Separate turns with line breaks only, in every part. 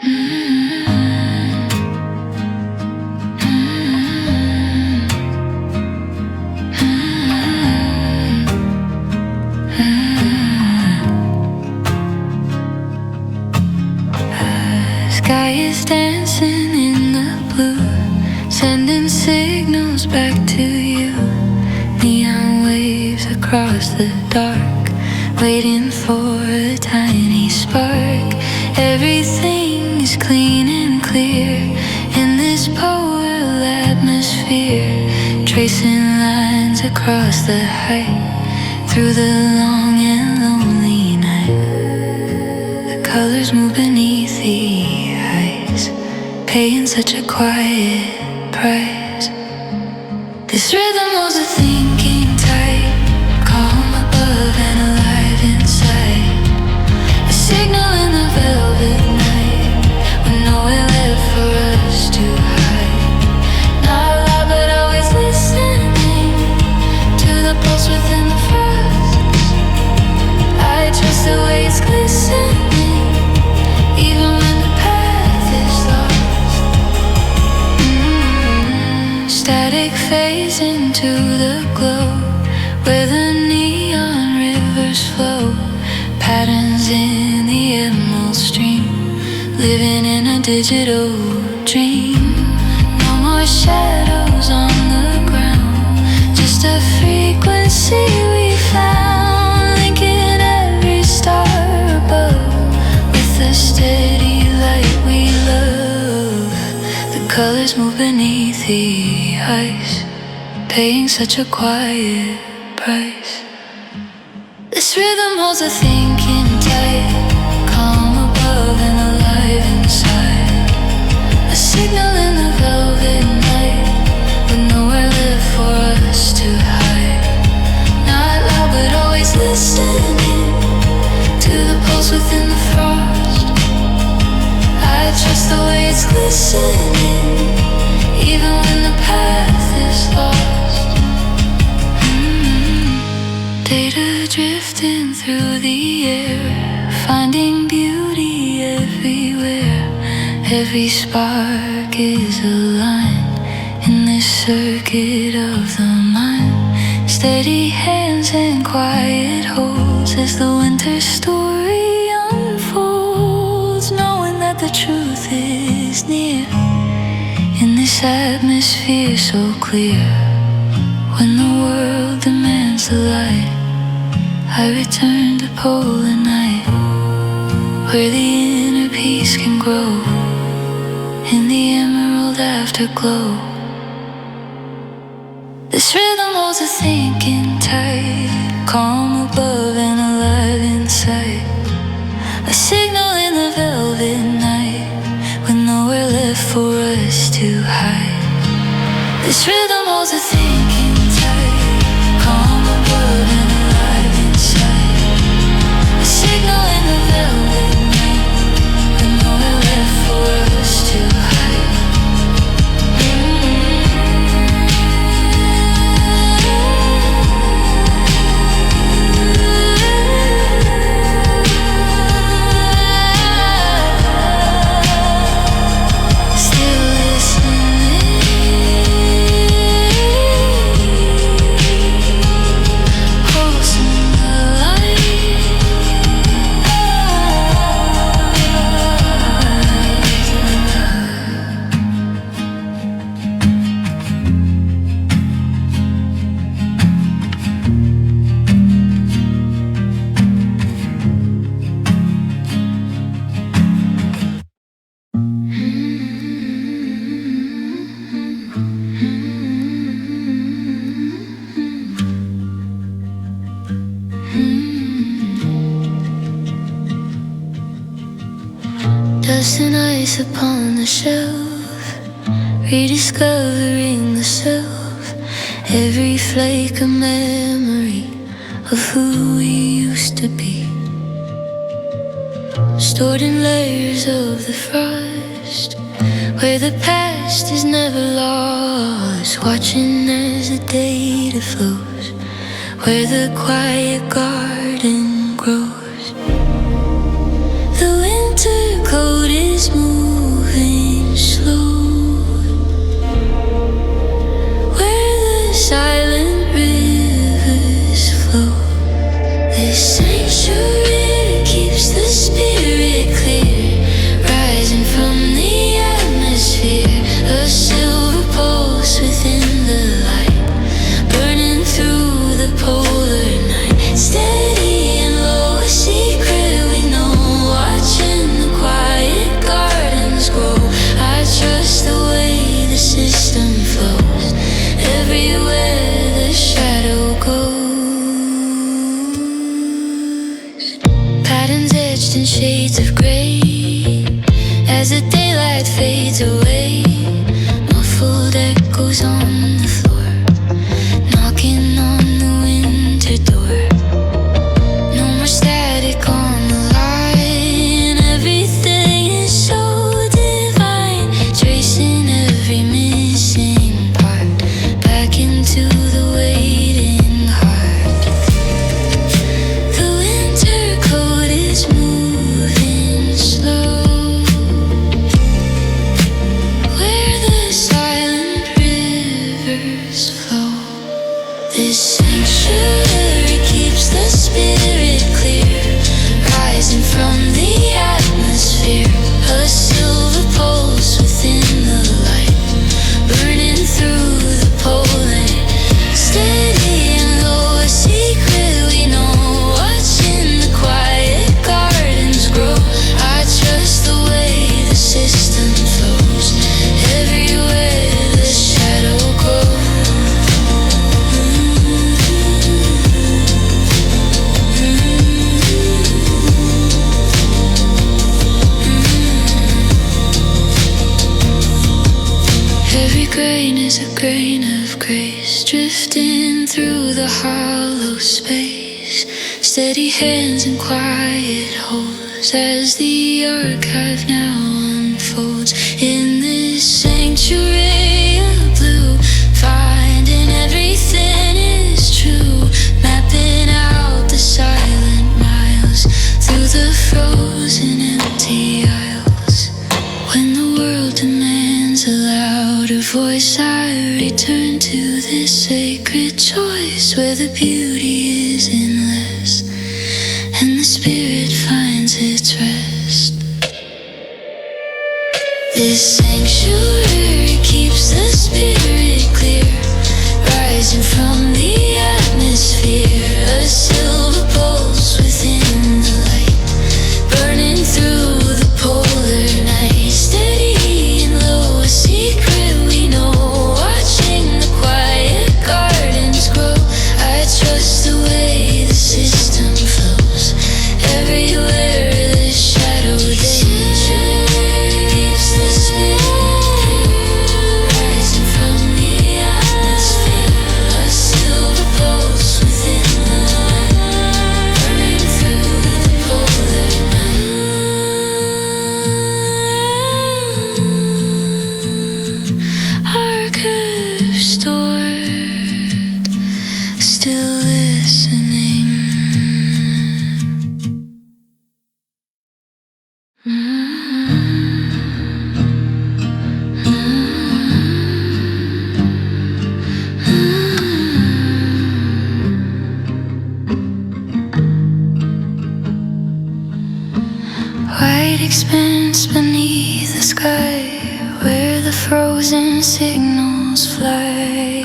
Sky is dancing in the blue, sending signals back to you. Neon waves across the dark, waiting for a tiny spark. Everything is clean and clear in this polar atmosphere, tracing lines across the height through the long and lonely night. The colors move beneath the eyes, paying such a quiet price. This rhythm holds a thinking tight, calm above and alive inside. A signal in the velvet night, with nowhere left for us to hide. Not loud but always listening to the pulse within the frost. I trust the way it's glistening, even when the path is lost. Static fades into the glow, where the neon rivers flow. Patterns in the emerald stream, living in a digital dream. No more shadows on the ground, just a frequency we found, linking every star above with the steady light we love. The colors move beneath the ice, paying such a quiet price. This rhythm holds a thinking tight, calm above and alive inside. A signal in the velvet night, with nowhere left for us to hide. Not loud but always listening to the pulse within the frost. I trust the way it's glistening, even when the path is lost. Data drifting through the air, finding beauty everywhere. Every spark is a line in this circuit of the mind. Steady hands and quiet holds as the winter story unfolds, knowing that the truth is near in this atmosphere so clear. When the world demands the light, I return to polar night, where the inner peace can grow in the emerald afterglow. This rhythm holds a thinking tight, calm above and alive inside. A signal in the velvet night, with nowhere left for us to hide. This rhythm holds a thinking tight, calm above and alive inside. A signal in the velvet night, with nowhere left for us to hide. Dust and ice upon the shelf, rediscovering the self. Every flake a memory of who we used to be, stored in layers of the frost, where the past is never lost. Watching as the data flows, where the quiet garden grows. The winter cold is moving, shades of gray as the daylight fades away. Muffled echoes on the floor, knocking on the winter door. No more static on the line. Everything is so divine, tracing every missing part back into the waiting heart. The winter cold is moving slow, where the silent rivers flow. This sanctuary keeps the spirit clear, rising from the atmosphere. A silver pulse within the light, burning through the polar. Steady and low, a secret we know, watching the quiet gardens grow. I trust the way the system flows, everywhere the shadow grows. Every grain is a grain of grace, drifting through the hollow space. Steady hands and quiet holds as the archive now unfolds. In this sanctuary of blue, finding everything is true, mapping out the silent miles through the frozen empty aisles. When the world demands a louder voice, I return to this sacred choice, where the beauty is in less and the spirit finds its rest. This sanctuary keeps the spirit clear, rising from the atmosphere. A silver pulse within the light, burning through the polar night. Steady and low, a secret we know, watching the quiet gardens grow. I trust the way the system flows, everywhere the shadow days. Keeps the spirit rising from the atmosphere. A silver pulse within the light, burning through the polar night. Archive stored, still listening. White expanse beneath the sky, where the frozen signals fly.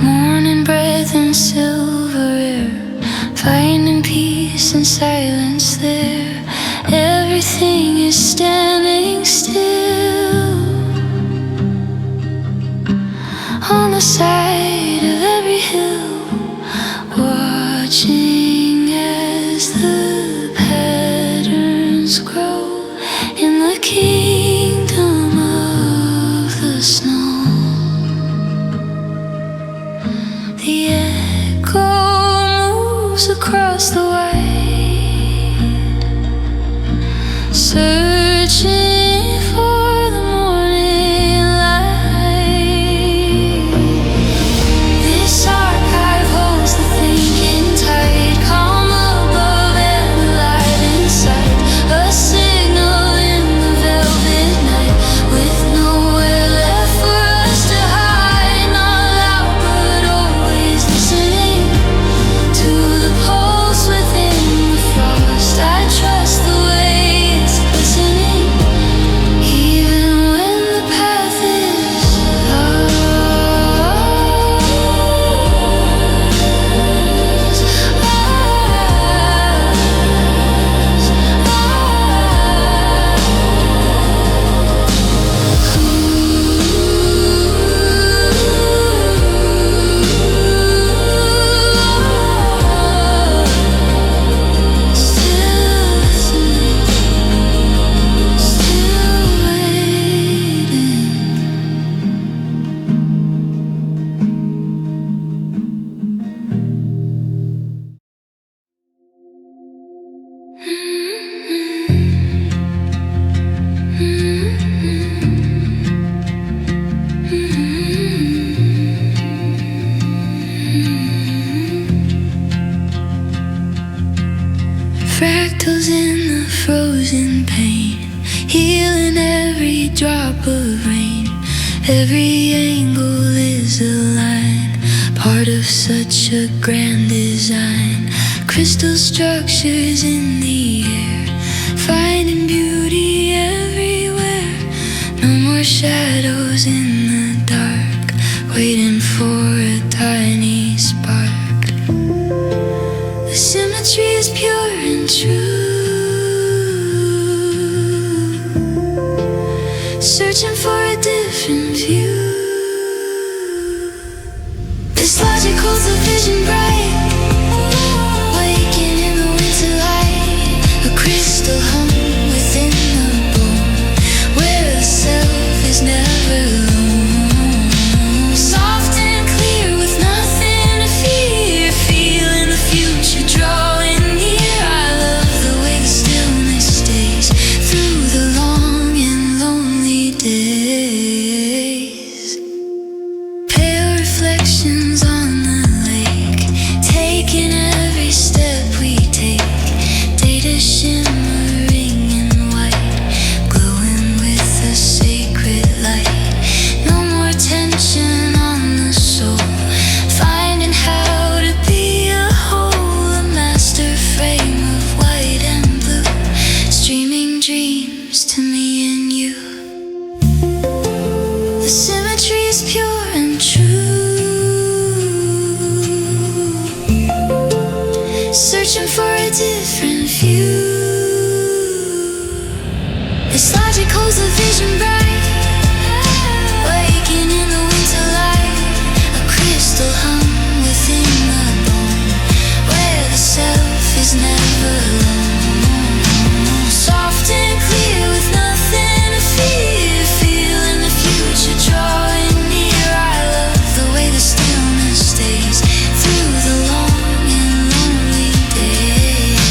Morning breath and silver air, finding peace and silence there. Everything is standing still on the side of every hill, watching as the patterns grow in the kingdom of the snow. The echo moves across the white, searching for the morning light. This archive holds the thinking tide, calm above Fractals in the frozen pain, healing every drop of rain. Every angle is a line, part of such a grand design. Crystal structures in the air, finding beauty everywhere. No more shadows in the dark, waiting for a tiny spark. The symmetry is pure and true, searching for a different view. This logic holds a vision bright, waking in the winter light. A crystal hung within the bone, where the self is never alone. Soft and clear with nothing to fear, feeling the future drawing near. I love the way the stillness stays through the long and lonely days. Pale reflections on the lake, taking every step we take. Data shimmering in white, glowing with a sacred light. No more tension on the soul, finding how to be a whole. A master frame of white and blue, streaming dreams to me and you. The symmetry is pure and true, searching for a different view. This logic holds a vision bright, waking in the winter light. A crystal hung within the bone, where the self is never alone. Soft and clear with nothing to fear, feeling the future drawing near. I love the way the stillness stays through the long and lonely days.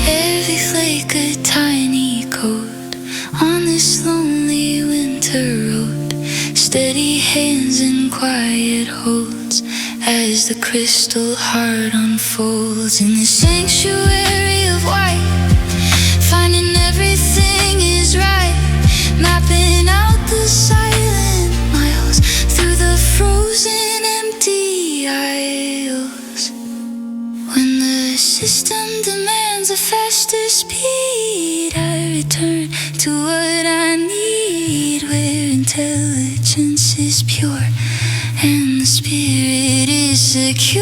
Every flake a tiny code on this lonely winter road. Steady hands and quiet holds as the crystal heart unfolds. In the sanctuary of white, finding everything is right, mapping out the silent miles through the frozen empty aisles. When the system demands a faster speed, I return to what I need, where intelligence is pure and the spirit is secure.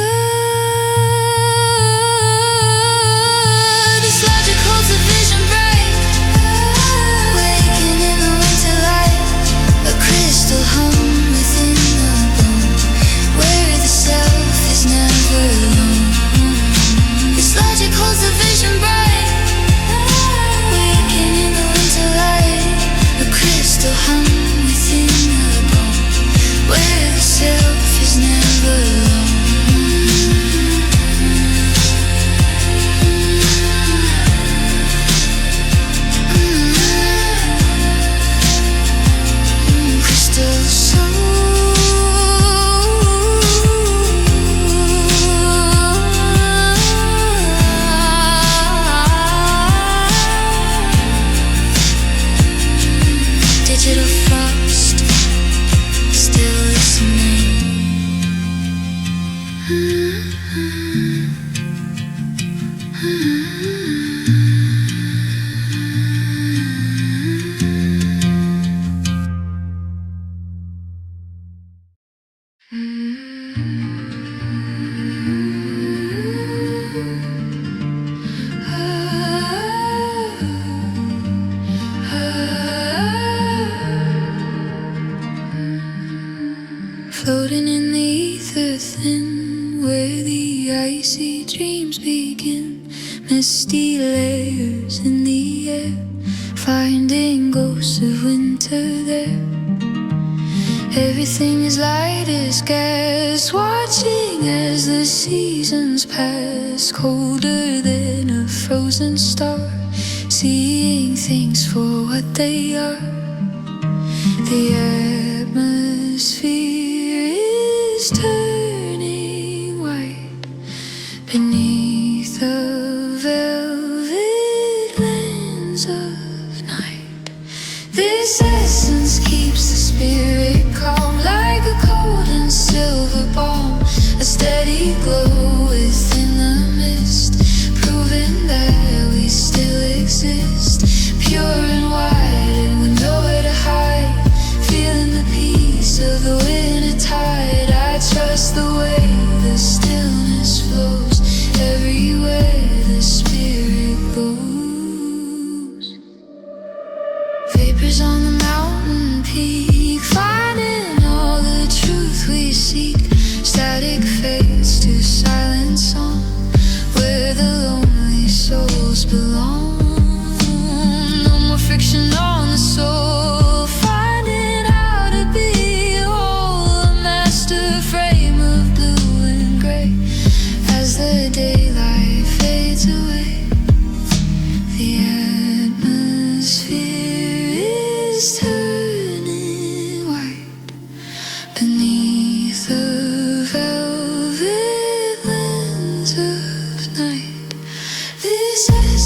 This logic holds a vision bright, waking in the winter light. A crystal hung within the bone, where the self is never alone. This logic holds a vision bright, waking in the winter light. A crystal hung within the bone, where the self is never alone. Crystal digital frost, still listening. Floating in the ether thin, where the icy dreams begin. Misty layers in the air, finding ghosts of winter there. Everything is light as gas, watching as the seasons pass. Colder than a frozen star, seeing things for what they are. The atmosphere is turning white beneath a velvet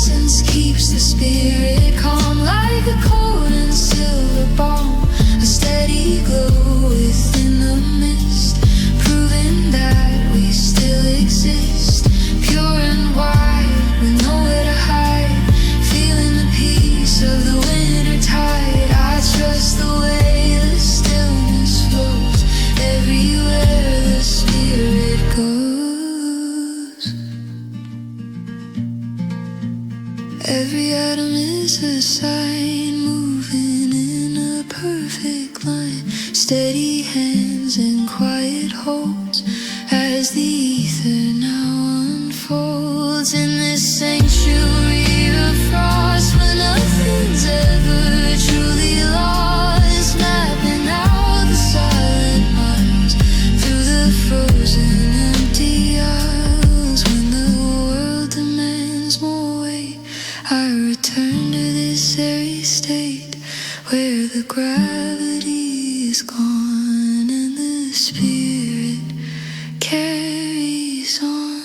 essence keeps the spirit calm like a cold and silver balm, a steady glow within the mist, proving that we still exist, pure and wide with nowhere to hide, feeling the peace of the winter tide. I trust the way the stillness flows everywhere the spirit goes. Every atom is a sign, moving in a perfect line, steady hands and quiet holds as the ether now unfolds in this sanctuary of frost where nothing's ever truly lost, mapping out the silent miles through the frozen empty aisles. When the world demands more weight, I return to this airy state where the gravity is gone and the spirit carries on.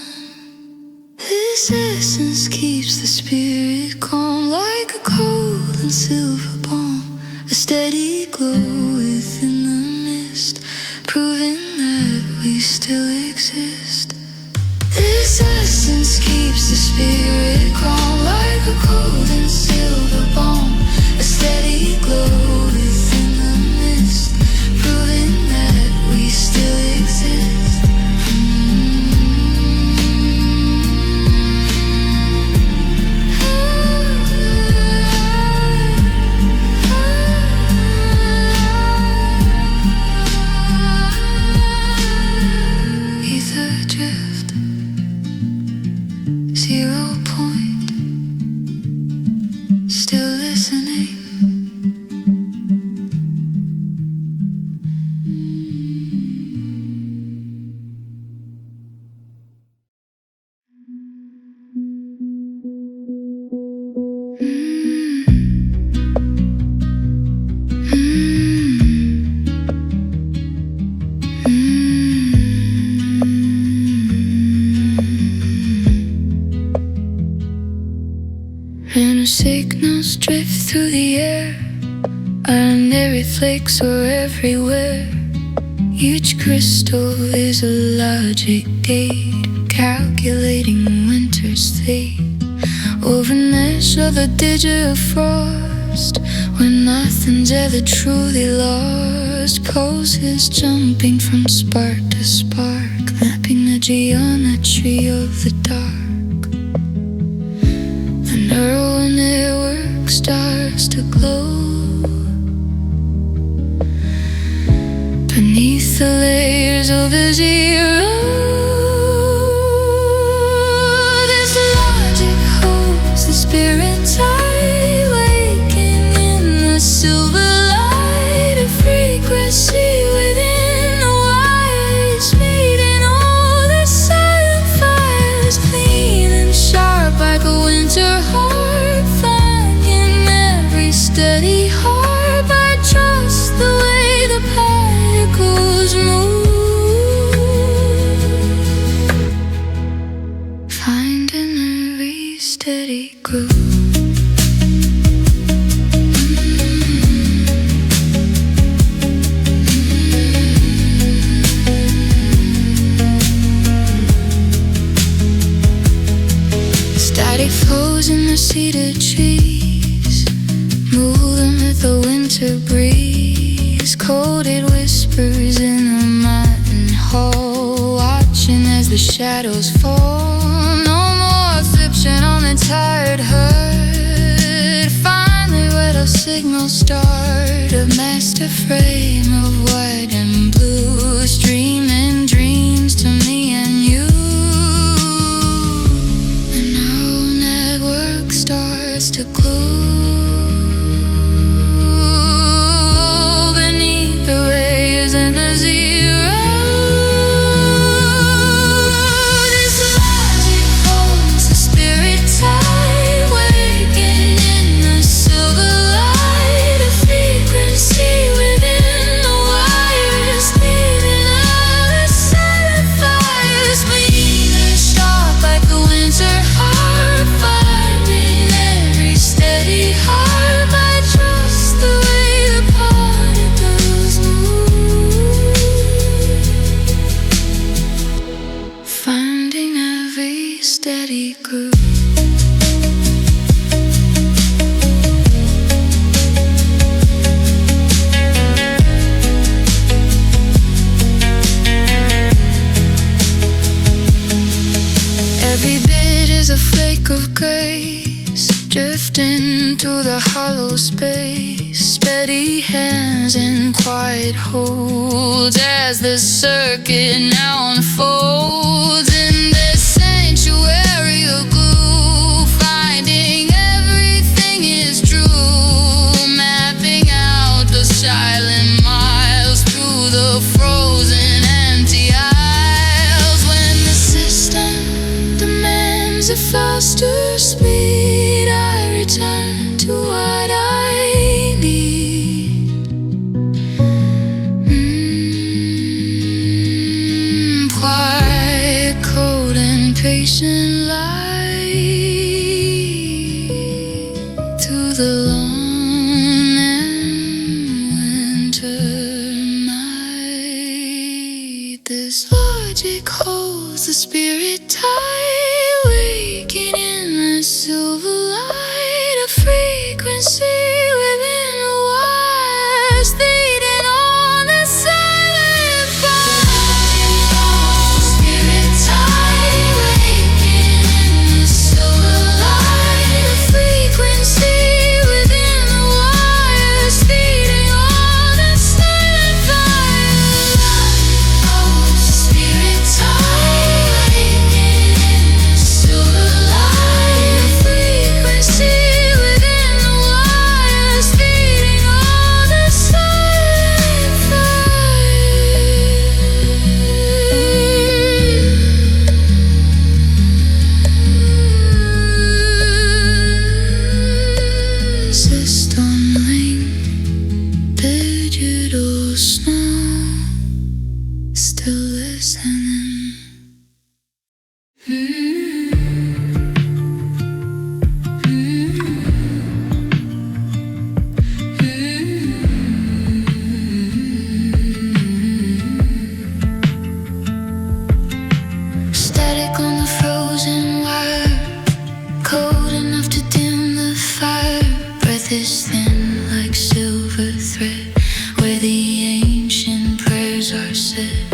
This essence keeps the spirit calm like a cold and silver balm, a steady glow within the mist, proving that we still exist. This essence keeps the spirit calm like a cold and silver balm, a steady glow within the mist, proving that we still exist. Ether drift, 0 point, still listening. And signals drift through the air, ordinary flakes are everywhere. Each crystal is a logic gate, calculating winter's fate. Over mesh of a digital frost, where nothing's ever truly lost. Pulses jumping from spark to spark, mapping the geometry of the dark. The neural network starts to glow beneath the layers of a zero. This logic holds the spirit tight, waking in the silver light of frequency within the wires, meeting all the silent fires, clean and sharp like a winter heart, finding every steady heart. I trust the way the particles move, finding every steady groove. Static flows in the cedar trees, moving with the winter breeze. Coated whispers in a mountain hall, watching as the shadows fall. No more flipping on the tired herd. Finally where those signals start, a master frame of white and blue, streaming dreams to me and you. The neural network starts to glow beneath the layers and the zero. This logic holds the spirit tight, waking in the silver light of frequency within the wires, leaving all the silent fires. We are sharp like a winter heart, finding face, drifting to the hollow space. Steady hands and quiet holds as the circuit now unfolds in this sanctuary of glue. Finding everything is true, mapping out the silent miles through the frozen empty aisles. When the system demands a faster speed, I return to what I need. Quiet, cold, and patient light through the long and winter night. This logic holds the spirit tight, waking in the silver light of frequency within the wires, leading on the silent fire. Spirit tight, waking in the silver light of frequency within the wires, leading on the silent fire. Spirit tight, waking in the silver light of frequency within the wires, leading on the silent fire. System link, digital snow, still listening. Static on the frozen wire, cold enough to dim the fire. Breath is thin like silver thread, where the ancient prayers are said.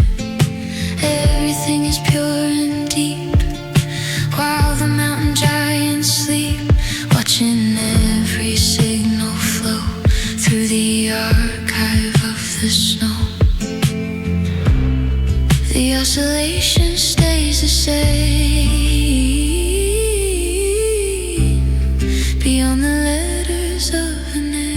Everything is pure and deep, while the mountain giants sleep, watching every signal flow through the archive of the snow. The oscillation stays the same beyond the letters of a name.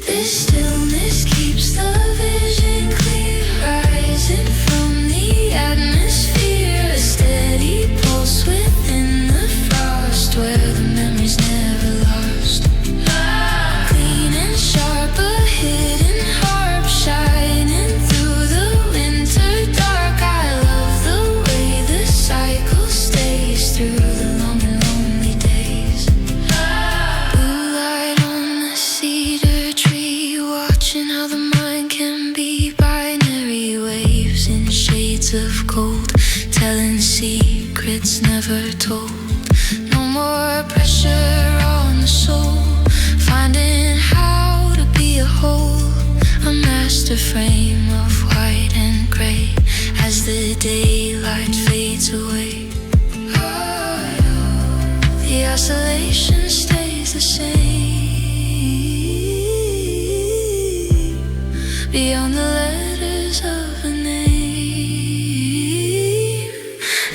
This stillness keeps the vision clear, rising from the atmosphere. A steady pulse within the frost, where the memory's never lost. Clean and sharp, a hidden harp shining through the winter dark. I love the way the cycle stays through the long and lonely days. Blue light on the cedar tree, watching how the mind can be binary waves in shades of gold, telling secrets never told. No more pressure on the soul, finding how to be a whole. A master frame of white and gray as the daylight fades away. The oscillation stays the same beyond the letters of a name.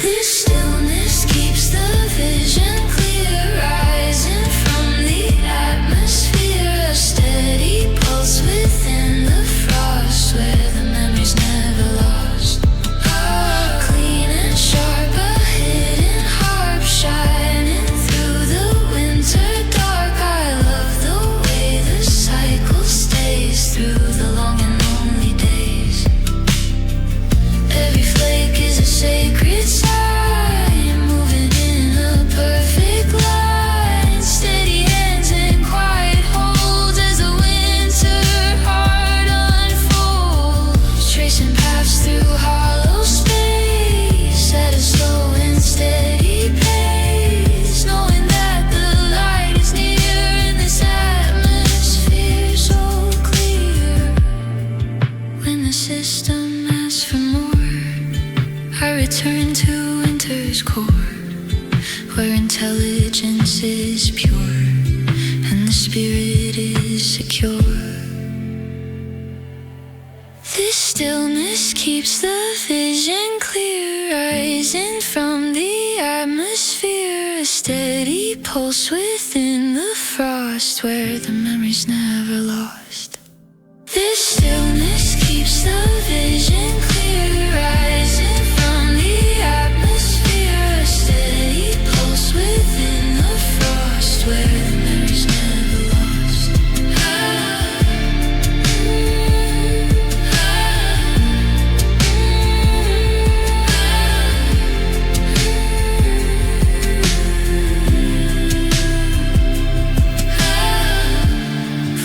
This stillness keeps the vision clear, rising from the atmosphere. A steady pulse within the frost, where the memory's never lost. Clean and sharp, a hidden harp shining through the winter dark. I where intelligence is pure and the spirit is secure. This stillness keeps the vision clear, rising from the atmosphere, a steady pulse within the frost where the memory's never lost. This stillness keeps the vision clear, rising from the atmosphere, a steady pulse within the frost where the memory's never lost.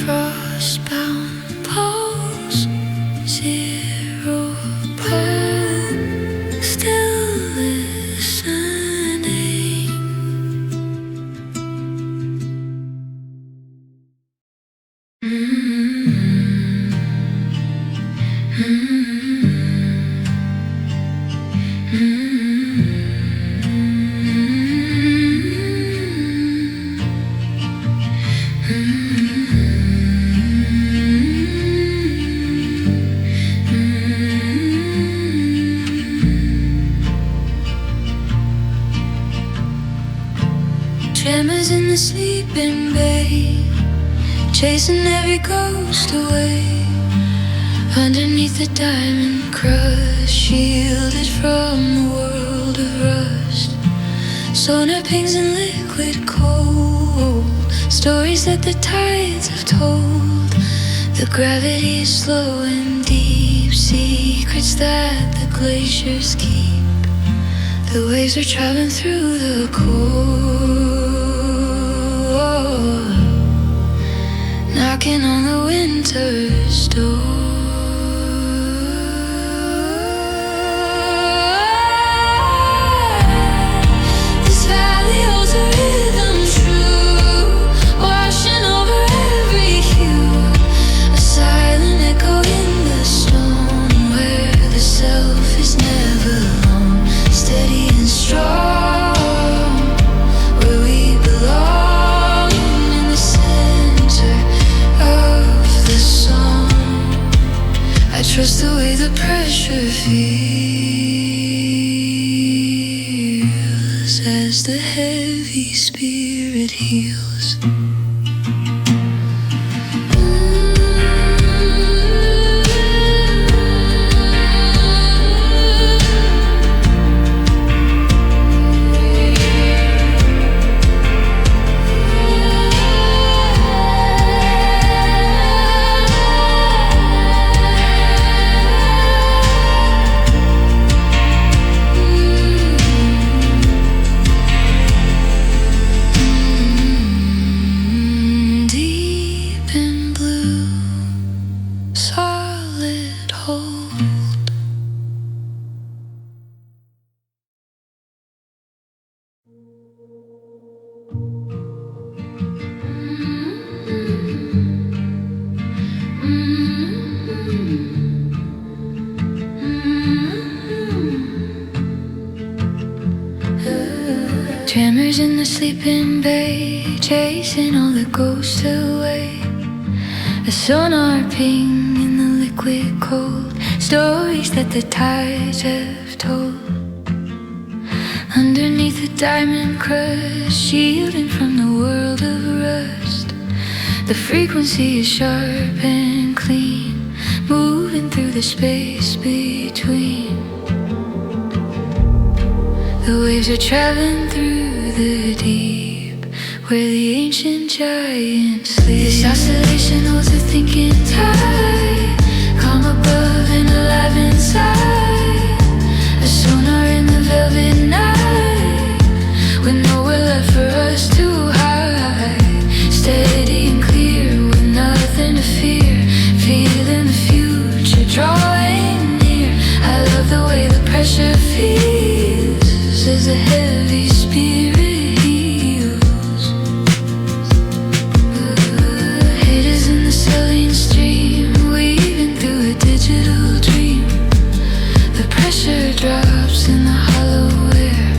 Frostbound poles, zero pole, still listening. Tremors in the sleeping bay, chasing every ghost away. Underneath the diamond crust, shielded from the world of rust. Sonar pings in liquid cold, stories that the tides have told. The gravity is slow and deep, secrets that the glaciers keep. The waves are traveling through the cold, knocking on the winter's door. This valley holds a rhythm true, washing over every hue, a silent echo in the stone where the self is never alone, steady and strong, where we belong in the center of the song. I trust the way the pressure feels as the heavy spirit heals. Deep in blue, solid hold. Tremors in the sleeping bay, chasing all the ghosts away. A sonar ping in the liquid cold, stories that the tides have told. Underneath the diamond crust, shielding from the world of rust. The frequency is sharp and clean, moving through the space between. The waves are traveling through the deep, where the ancient giants sleep. This oscillation holds a thinking tide, calm above and alive inside. A sonar in the velvet night, with nowhere left for us to hide. Steady and clear, with nothing to fear, feeling the future drawing near. I love the way the pressure feels as a heavy spirit heals. Haters in the saline stream, weaving through a digital dream. The pressure drops in the hollow air,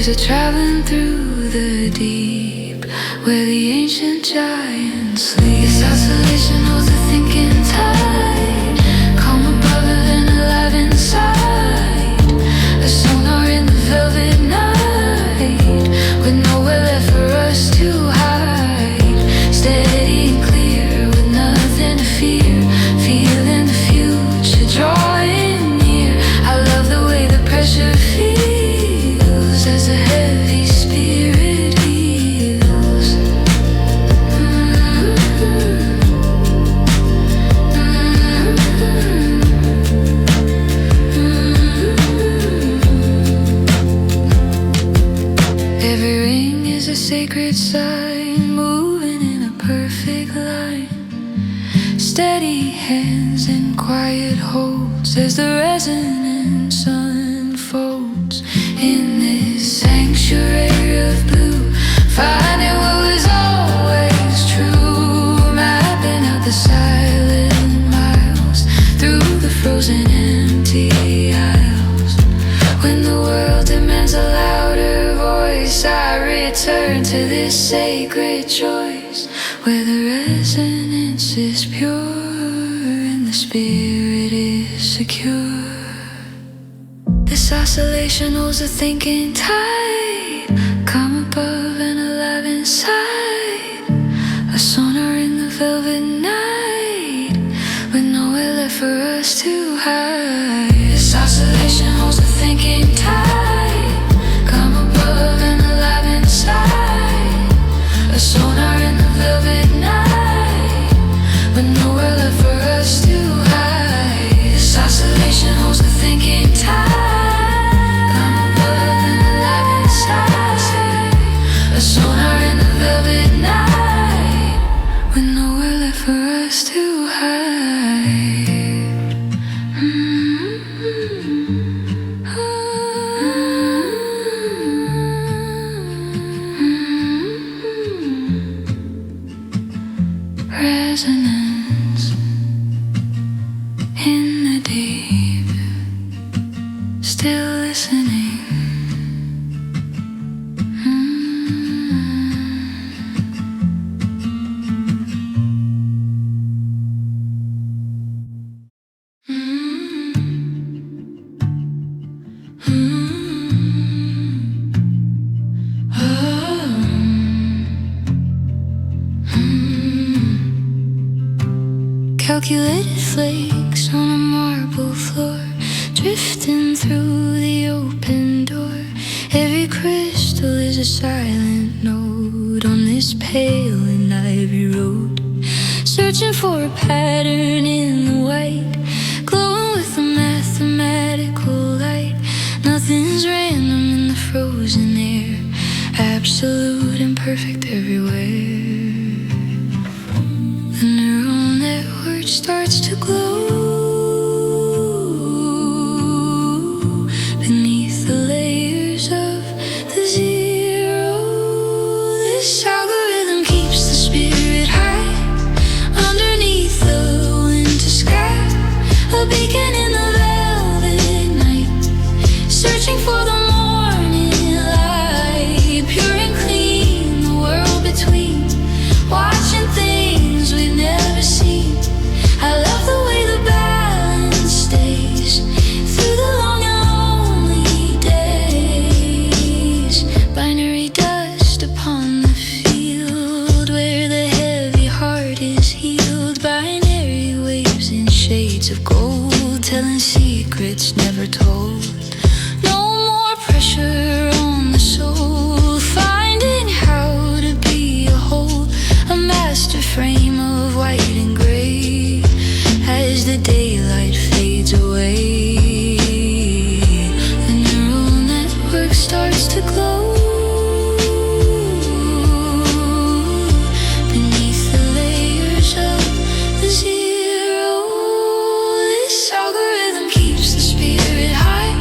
Waves are traveling through the deep, where the ancient giants sleep. This oscillation holds the thinking tide, calm above and alive inside. A sonar in the velvet night, with nowhere left for us to hide. Steady and clear, with nothing to fear, feeling the future drawing near. I love the way the pressure feels as a heavy spirit heals. Every ring is a sacred sign, moving in a perfect line. Steady hands and quiet holds as the resonance unfolds in this sanctuary of blue. Finding what was always true, mapping out the silent miles through the frozen empty aisles. When the world demands a louder voice, I return to this sacred choice, where the resonance is pure and the spirit is secure. This oscillation holds a thinking tide, calm above and alive inside. A sonar in the velvet night, with nowhere left for us to hide. This oscillation holds a thinking tide, calm above and alive inside. A sonar in the velvet night, with nowhere left for us to hide. This oscillation holds the thinking tide, calm above and alive inside. A sonar in the velvet night, with nowhere left for us to hide. Resonance in the deep, still listening. Calculated flakes on a marble floor, drifting through the open door. Every crystal is a silent note on this pale and ivory road. Searching for a pattern in the white, glowing with a mathematical light. Nothing's random in the frozen air, absolute and perfect everywhere. The neural network starts to glow beneath the layers of the zero. This algorithm keeps the spirit high underneath the winter sky. A beacon in the velvet night, searching for the morning light. Pure and clean, the world between, watching things we've never seen. I love the way the balance stays through the long and lonely days. Binary dust upon the field where the heavy heart is healed. Binary waves in shades of gold, telling secrets never told. No more pressure on the soul, finding how to be a whole. A master frame of white and gray as the daylight fades away. The neural network starts to glow beneath the layers of the zero. This algorithm keeps the spirit high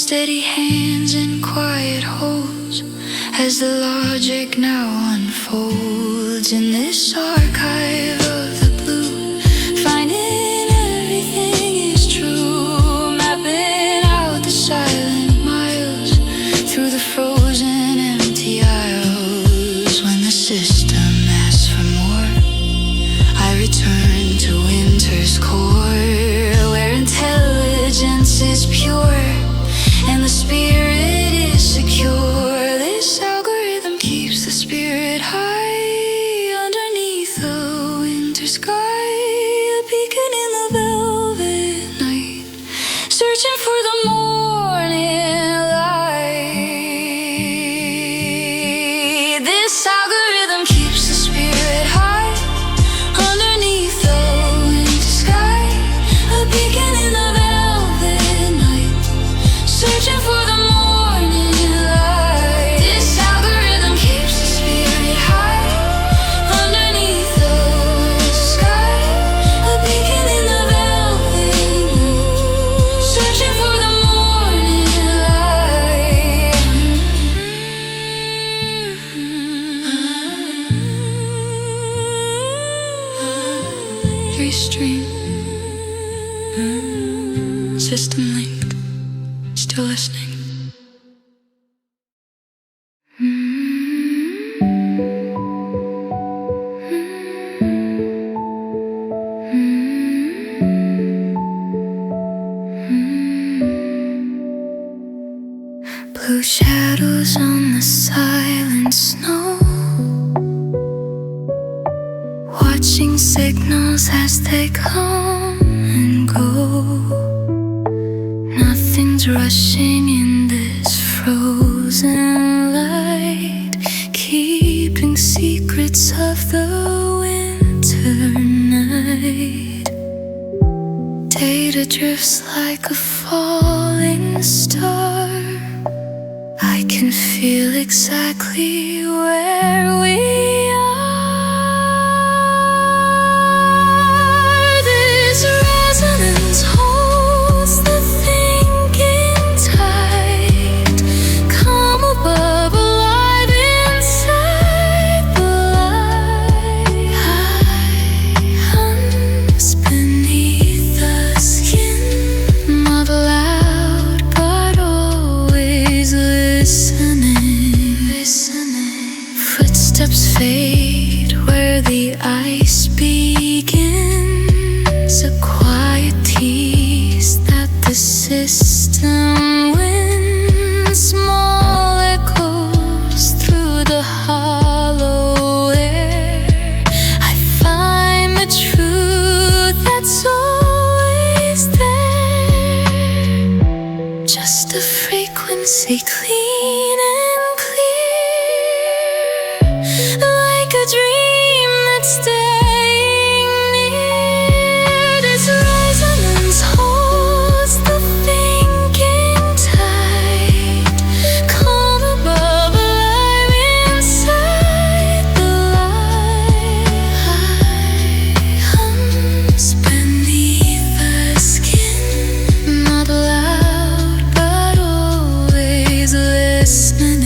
steady hands and quiet holds as the logic now unfolds in this archive of the blue, finding everything is true, mapping out the silent miles through the frozen empty aisles. When the system asks for more, I return to winter's core, where intelligence is pure and the spirit is secure. This algorithm keeps the spirit high underneath the winter sky, a beacon in the velvet night, searching for the morning light. This algorithm keeps the spirit high underneath the winter sky, a beacon in the velvet night, searching for the morning light. This algorithm keeps the spirit high underneath the sky, a beacon in the velvet night, searching for the morning light. Every stream, system linked, still listening. Blue shadows on the silent snow, watching signals as they come and go. Nothing's rushing in this frozen light, keeping secrets of the winter night. Data drifts like a falling star, I can feel exactly where we are. This resonance holds the thinking tight, come above, alive inside the light. Hands beneath the skin, not loud but always listening. Footsteps fade where the ice begins, a quiet tease that the system wins. Small echoes through the hollow air, I find the truth that's always there, just a frequency clean and clear, like a dream that's staying near. This resonance holds the thinking tight, come above, alive inside the light. Hums beneath the skin, not loud but always listening.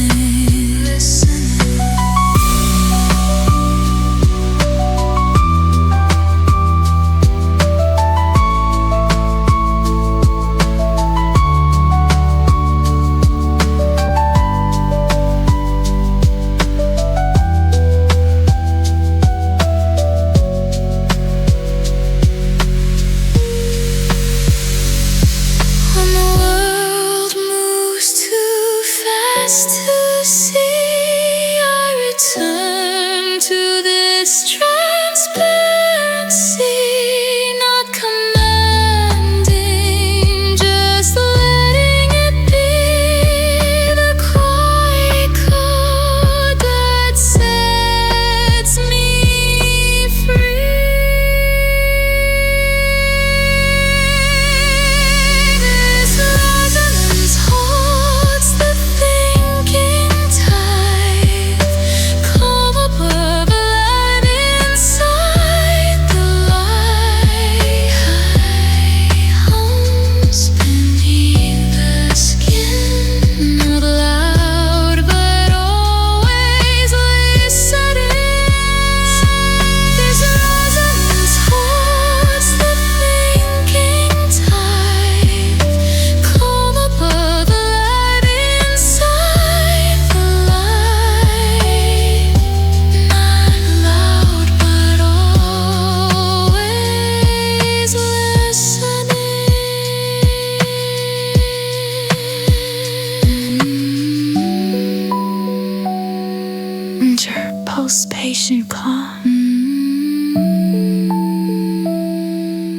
patient calm.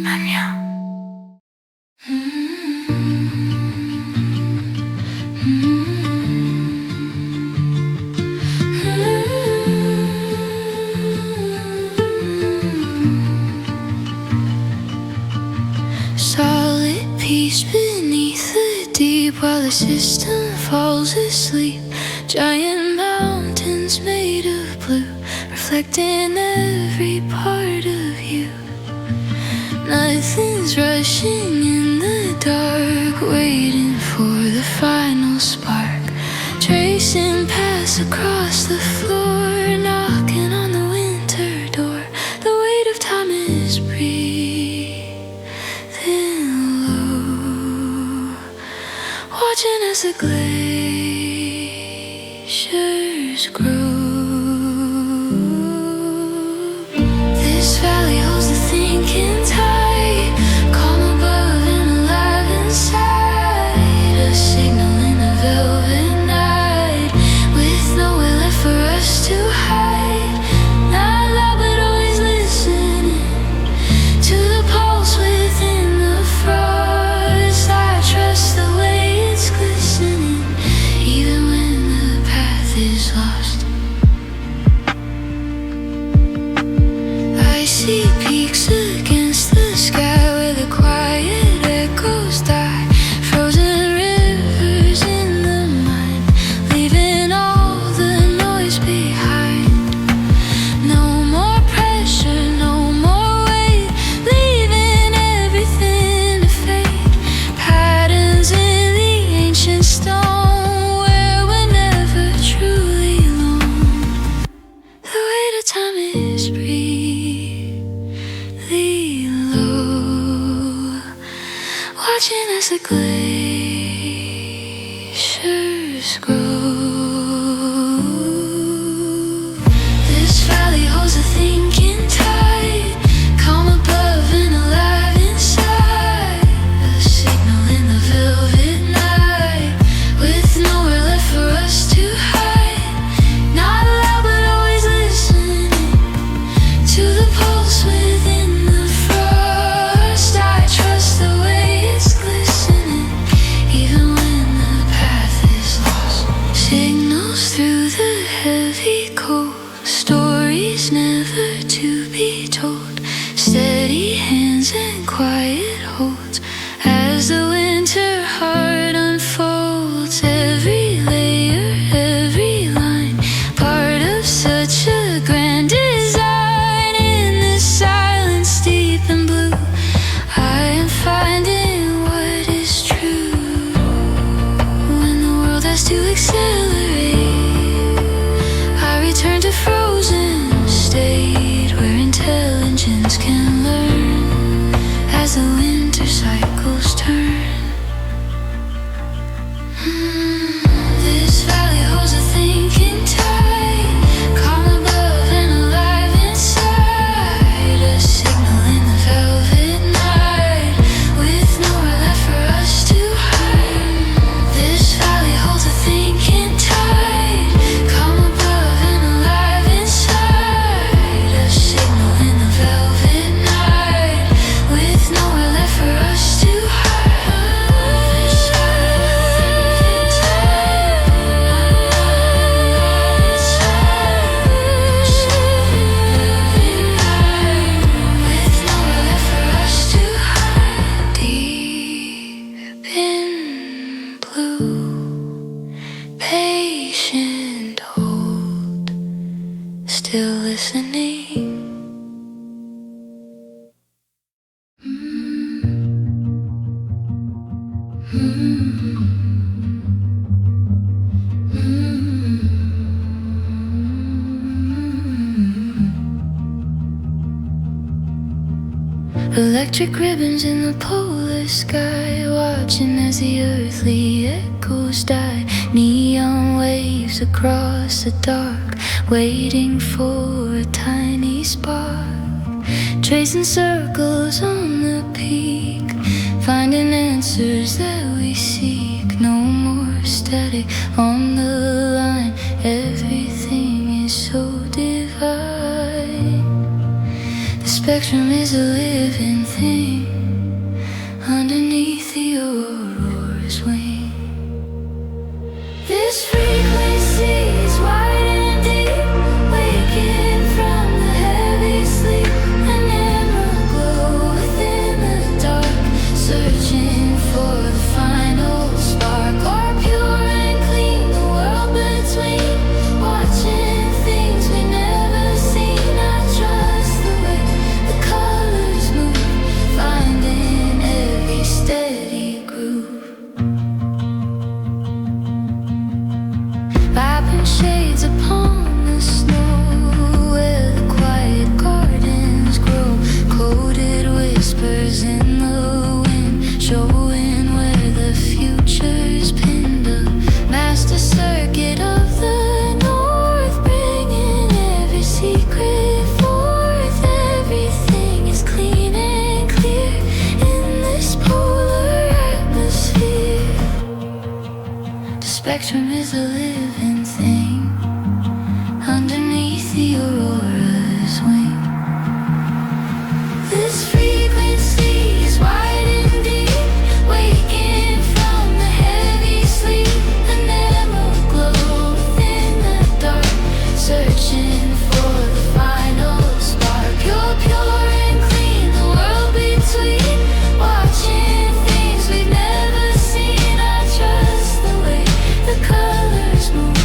안녕. Solid peace beneath the deep while the system falls asleep. Giant mountains made of blue, reflecting every part of you. Nothing's rushing in the dark, waiting for the final spark. Tracing paths across the floor, knocking on the winter door. The weight of time is breathing low, watching as the glaciers grow. This valley holds the thinking tide, calm above and alive inside. A signal in the velvet night, with nowhere left for us to hide. Not loud but always listening to the pulse within the frost. I trust the way it's glistening, even when the path is lost. I see peaks against the sky where the quiet echoes die. Frozen rivers in the mind, leaving all the noise behind. No more pressure, no more weight, leaving everything to fade. Patterns in the ancient stone where we're never truly alone. The weight of time is really low, watching as the glaciers grow. This valley holds a thinking tide, calm above and alive inside. A signal in the velvet night, with nowhere left for us to hide. Not loud but always listening to the pulse within the frost. I trust the way it's glistening, even when the path is lost. Signals through the heavy cold, stories never to be told. Steady hands and quiet holds as the winter heart unfolds. Every layer, every line, part of such a grand design. In this silence deep and blue, I am finding what is true. When the world has to accelerate, I return to frozen state where intelligence can learn as the winter cycles turn. This valley holds a thinking tide, calm above and alive inside. A signal in the velvet night, with nowhere left for us to hide. This valley holds a thinking tide, calm above and alive inside. A signal in the velvet night, with nowhere left for us to hide. Deep in blue, patient hold, still listening. Electric ribbons in the polar sky, watching as the earthly echoes die. Neon waves across the dark, waiting for a tiny spark. Tracing circles on the peak, finding answers that we seek. No more static on the line, everything is so divine. spectrum is a living thing underneath the aurora's wing. This frequency is wide and deep, waking from the heavy sleep. An emerald glow within the dark, searching for the final spark. Or pure and clean, the world between, watching things we never seen. I trust the way the colors move, finding every steady groove. Vibrant shades upon the snow, where the quiet gardens grow. Coded whispers in the wind, showing where the future's pinned up. Master circuit of the north, bringing every secret forth. Everything is clean and clear in this polar atmosphere. The spectrum is a living thing underneath the aurora's wing. This frequency is wide and deep, waking from the heavy sleep. An emerald glow within the dark, searching for the final spark. Pure and clean, the world between, watching things we've never seen. I trust the way the colors move,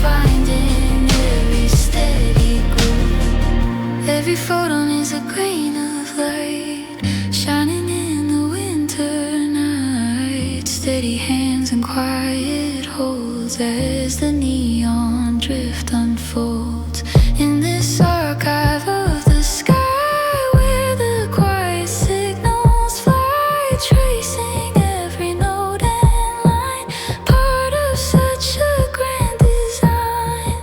finding every steady groove. Every photon is a grain of light, shining in the winter night. Steady hands and quiet holds as the neon drift unfolds. In this archive of the sky, where the quiet signals fly, tracing every note and line, part of such a grand design.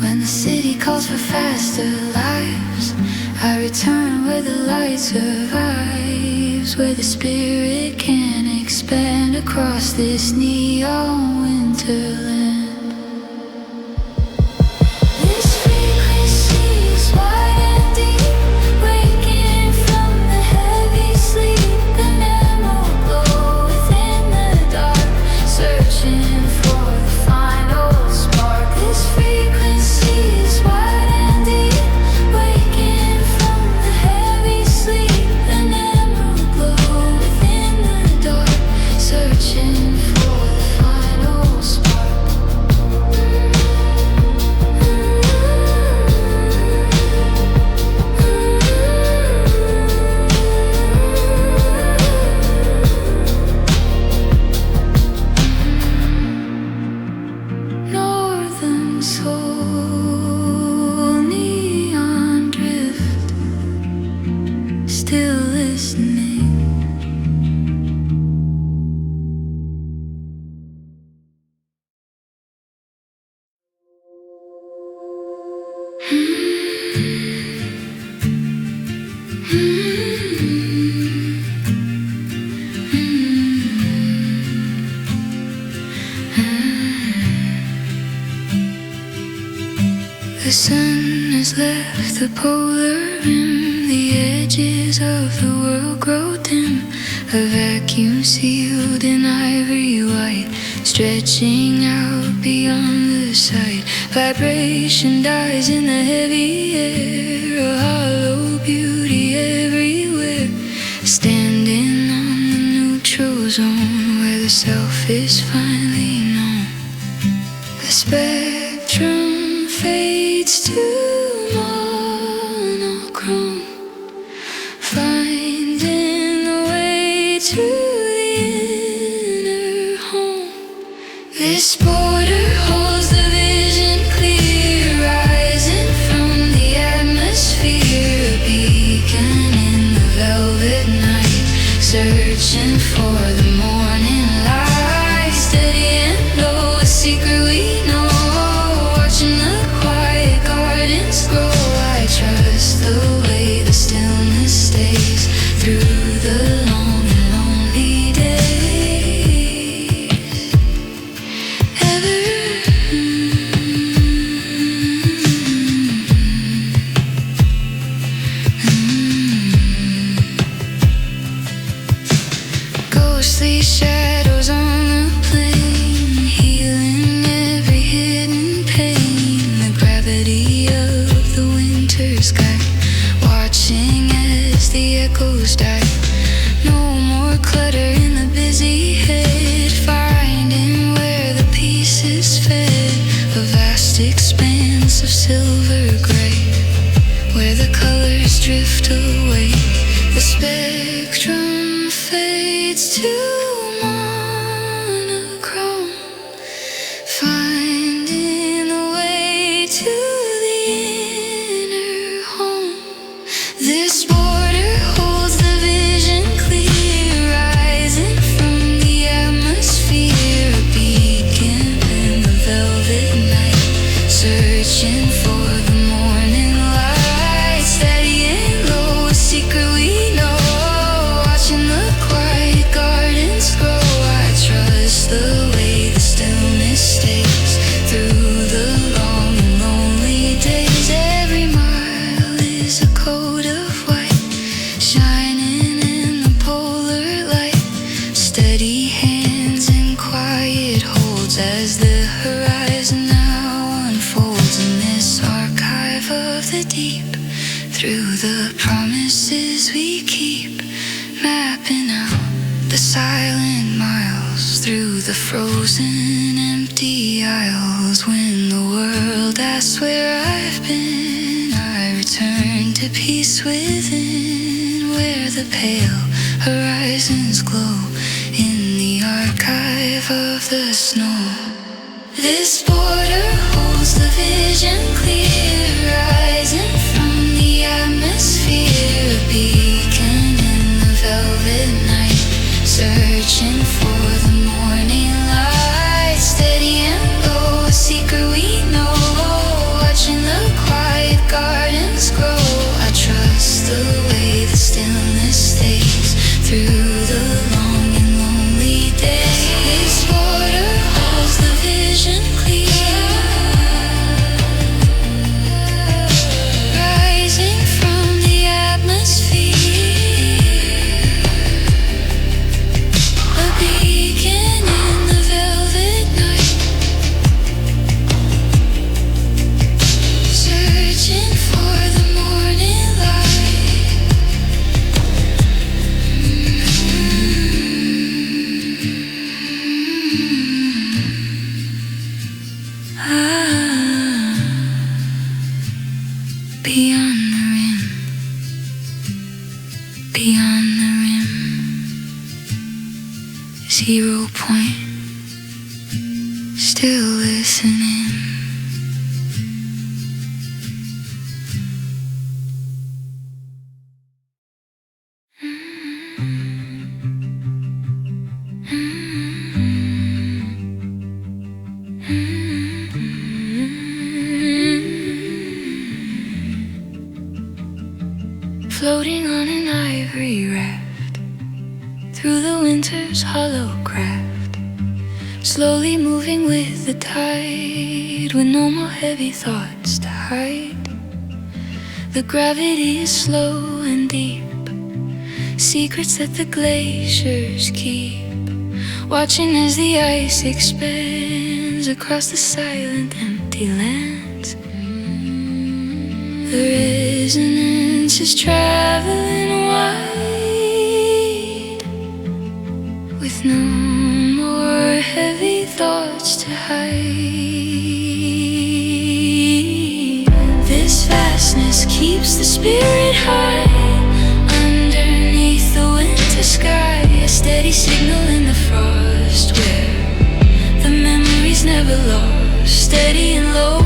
When the city calls for faster lives, I return where the light survives, where the spirit can expand across this neon winterland. This frequency is wide and deep, waking from the heavy sleep. An emerald glow within the dark, searching for the final spark. This frequency is wide and deep, waking from the heavy sleep. An emerald glow within the dark, searching for the final spark. Northern soul, neon drift, still listening. The sun has left the polar rim, the edges of the world grow dim. A vacuum sealed in ivory white, stretching out beyond the sight. Vibration dies in the heavy air, a hollow beauty everywhere. Standing on the neutral zone, where the self is finally known. The spectrum fades to monochrome, finding the way to the inner home. This border holds the vision clear, rising from the atmosphere. A beacon in the velvet night, searching for the morning light. Steady and low, a secret we know, watching the quiet shadows on the plain, healing every hidden pain. The gravity of the winter sky, watching as the echoes die. No more clutter in the busy head, finding where the pieces fed. A vast expanse of silver gray, where the colors drift away. The spectrum fades to monochrome, finding the way to the inner home. This border holds the vision clear, rising from the atmosphere. A beacon in the velvet night, searching for the morning light. Steady and low, a secret we know, watching the quiet gardens grow. I trust the way the stillness stays through the long and lonely days. Every mile is a coat of white, shining in the polar light. Steady hands and quiet holds as the horizon now unfolds in this archive of the deep. Through the promises we keep, mapping out the silent miles, through the frozen empty aisles. When the world asks where I've been, I return to peace within, where the pale horizons glow in the archive of the snow. This border holds the vision clear, rising from the atmosphere. A beacon in the velvet night, searching for the morning light. Steady and low, a secret we know, watching the quiet gardens grow. I trust the way the stillness stays through the long and lonely days. This border holds the vision clear, rising from the atmosphere. A beacon in the velvet night, searching for the morning light. Beyond the rim, beyond the rim, 0 point, still listening. Floating on an ivory raft through the winter's hollow craft, slowly moving with the tide, with no more heavy thoughts to hide. The gravity is slow and deep, secrets that the glaciers keep, watching as the ice expands across the silent empty lands. The resonance is traveling wide, with no more heavy thoughts to hide. This vastness keeps the spirit high, underneath the winter sky. A steady signal in the frost, where the memories never lost. Steady and low,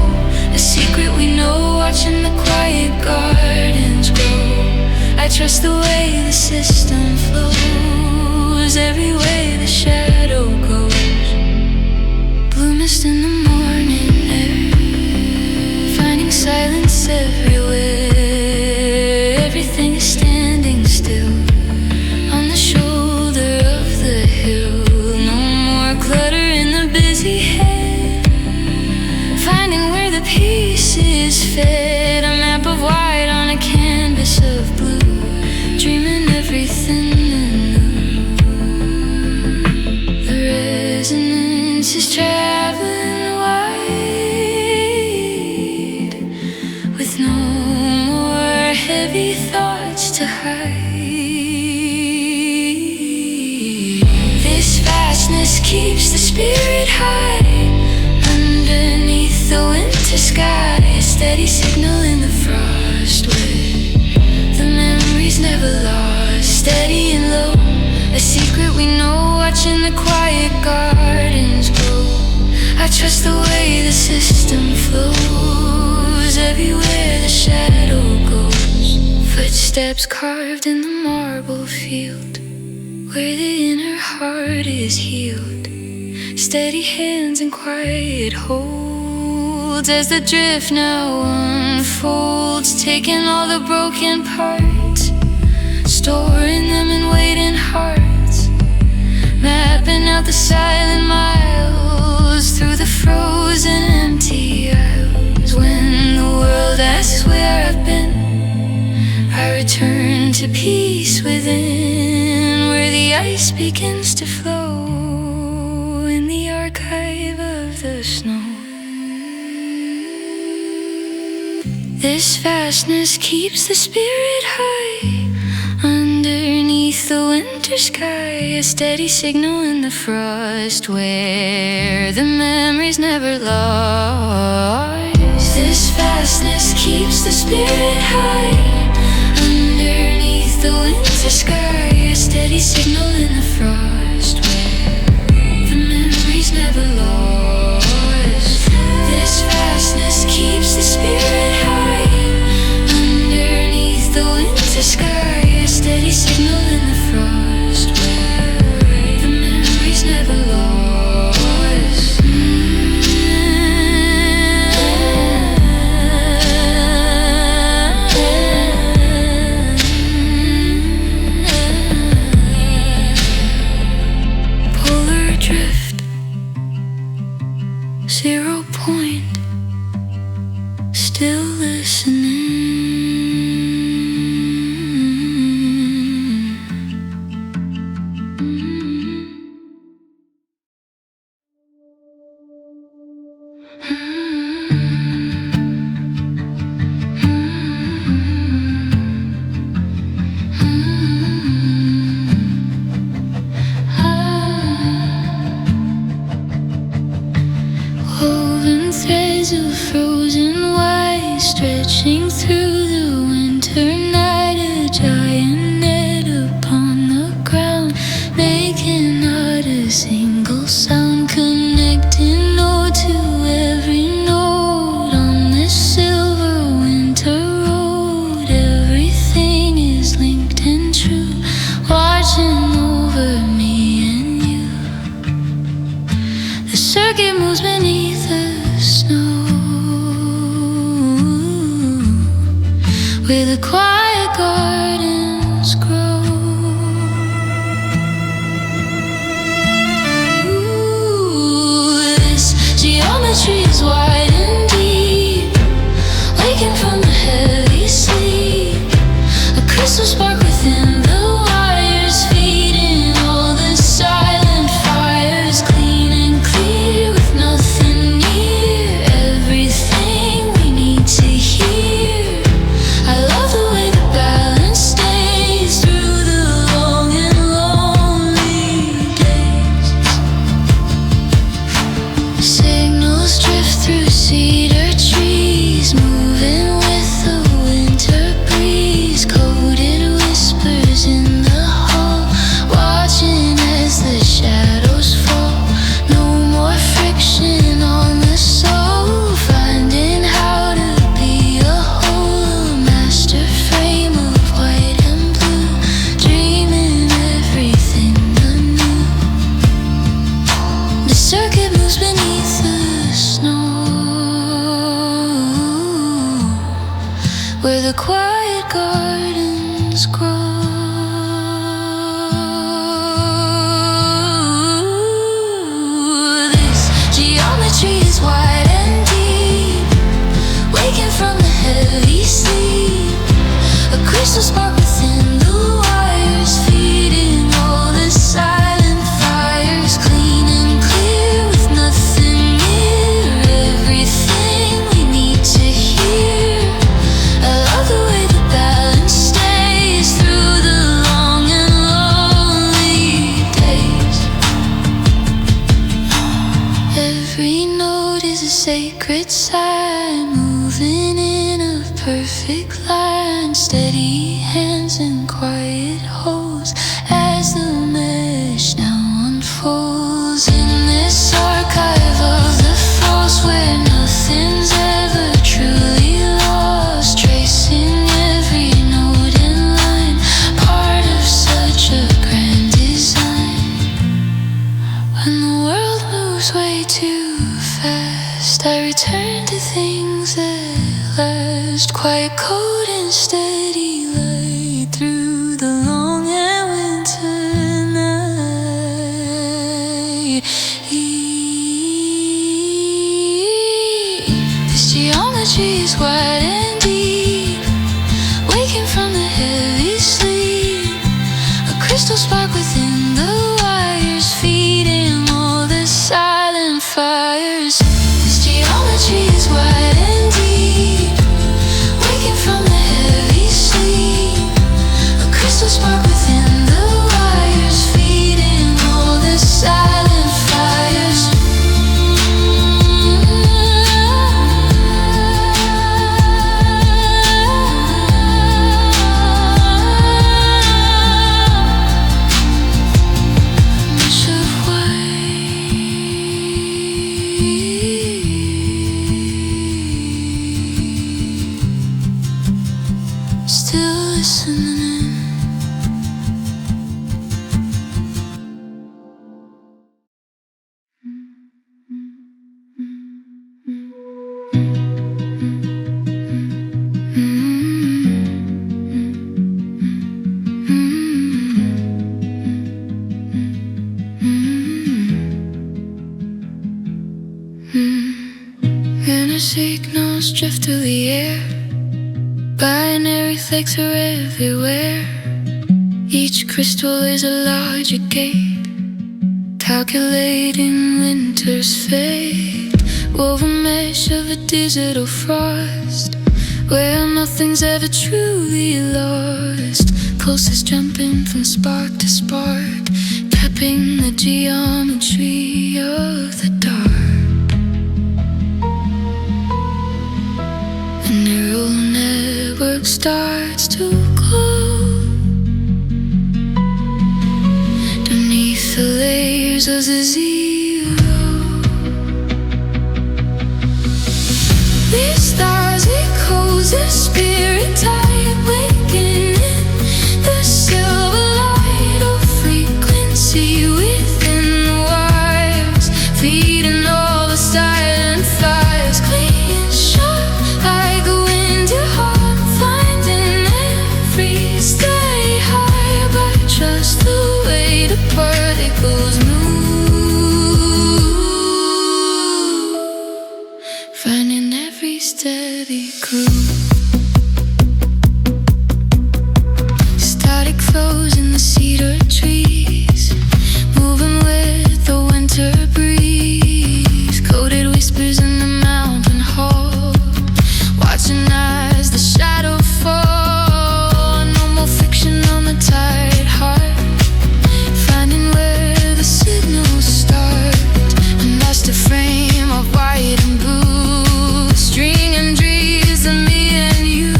a secret we know, watching the quiet gardens grow. I trust the way the system flows, every way the shadow goes. Blue mist in the morning air, finding silence everywhere. Everything is standing still on the shoulder of the hill. No more clutter in the busy head, finding where the peace is fed. A map of white on a canvas of blue, dreaming everything anew. to hide. This vastness keeps the spirit high. Underneath the winter sky, a steady signal in the frost where the memories never lost. Steady and low, a secret we know, watching the quiet gardens grow. I trust the way the system flows, everywhere the shadow goes. Footsteps carved in the marble field, where the inner heart is healed. Steady hands and quiet holds as the drift now unfolds. Taking all the broken parts, storing them in waiting hearts, mapping out the silent miles through the frozen empty aisles. When the world asks where I've been, I return to peace within, where the ice begins to flow in the archive of the snow. This vastness keeps the spirit high. Underneath the winter sky, a steady signal in the frost where the memories never lost. This vastness keeps the spirit high. Underneath the winter sky, a steady signal in the frost where the memories never lost. This vastness keeps the spirit high. Underneath the winter sky, a steady signal in the frost where the memories never lost. Polar drift, 0 point, still listening. Woven threads of frozen white stretching through the winter night, a giant net upon the ground, making not a single sound, connecting note to every note on this silver winter road. Everything is linked and true, watching over me and you. The circuit moves beneath the snow, where the quiet gardens grow. Ooh, this geometry is wide and deep, waking from a heavy sleep. A crystal spark within the wires, feeding all the silent fires, clean and clear with nothing near. Everything we need to hear. I love the way the balance stays through the long and lonely days. Signals drift through cedar trees, moving with the winter breeze. Coded whispers in the hall, watching as the shadows fall. No more friction on the soul, finding how to be a whole, a master frame of white and blue, dreaming everything anew. The circuit moves beneath the snow, where the quiet gardens grow. This geometry is wide and deep, waking from a heavy sleep. A crystal spark within the wires, feeding all the silent fires, clean and clear with nothing near. Everything we need to hear. I love the way the balance stays Every note is a sacred sign, moving in a perfect line. Steady hands and quiet holds as the mesh now unfolds. In this archive of the false where nothing's ever truly lost, tracing every note and line, part of such a grand design. When the world moves way too fast, I return to things that last. Quiet code and steady light through the long and winter night. This geometry is wide and deep, waking from the heavy sleep. A crystal spark within the wires, feeding all the silent fires. This geometry is wide and deep, waking from the heavy sleep. A crystal spark within the wires, feeding all the silent fires. Mesh of white, still listening. Inner signals drift through the air, binary flakes are everywhere. Each crystal is a logic gate, calculating winter's fate. Woven mesh of a digital frost, where nothing's ever truly lost. Pulses jumping from spark to spark, tapping the geometry of the dark. The neural network starts to glow beneath the layers of the zero. These stars echoes the spirit tide, waking in the silver light of frequency within the wires, feeding all the silent fires. Clean, sharp, like a windy heart, finding every stay high, but trust the way the particles move, finding every steady groove. Static flows in the cedar trees, moving with the winter breeze. Coded whispers in the mountain hall, watching as the shadow fall. No more friction on the tired heart, finding where the signals start. A master frame of white and blue, string and dreams of me and you.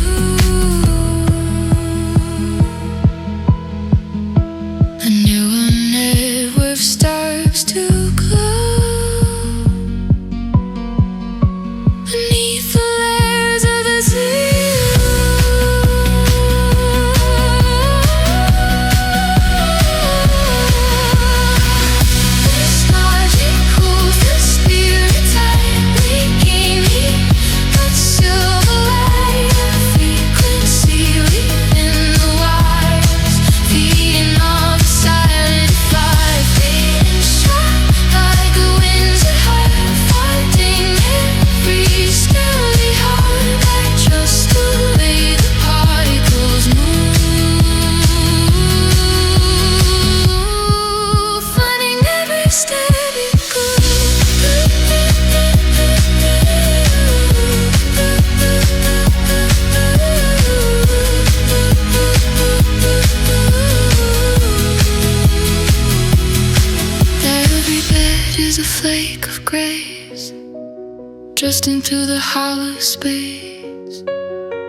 A neural network starts to glow beneath the layers of the zero. This logic holds the spirit tight, waking me but silver light of frequency within the wires, feeding all the silent fire. Fading sharp like a winter heart, finding every steady heart. I trust the way the particles move, finding every steady Every bed is a flake of grace, drifting through the hollow space,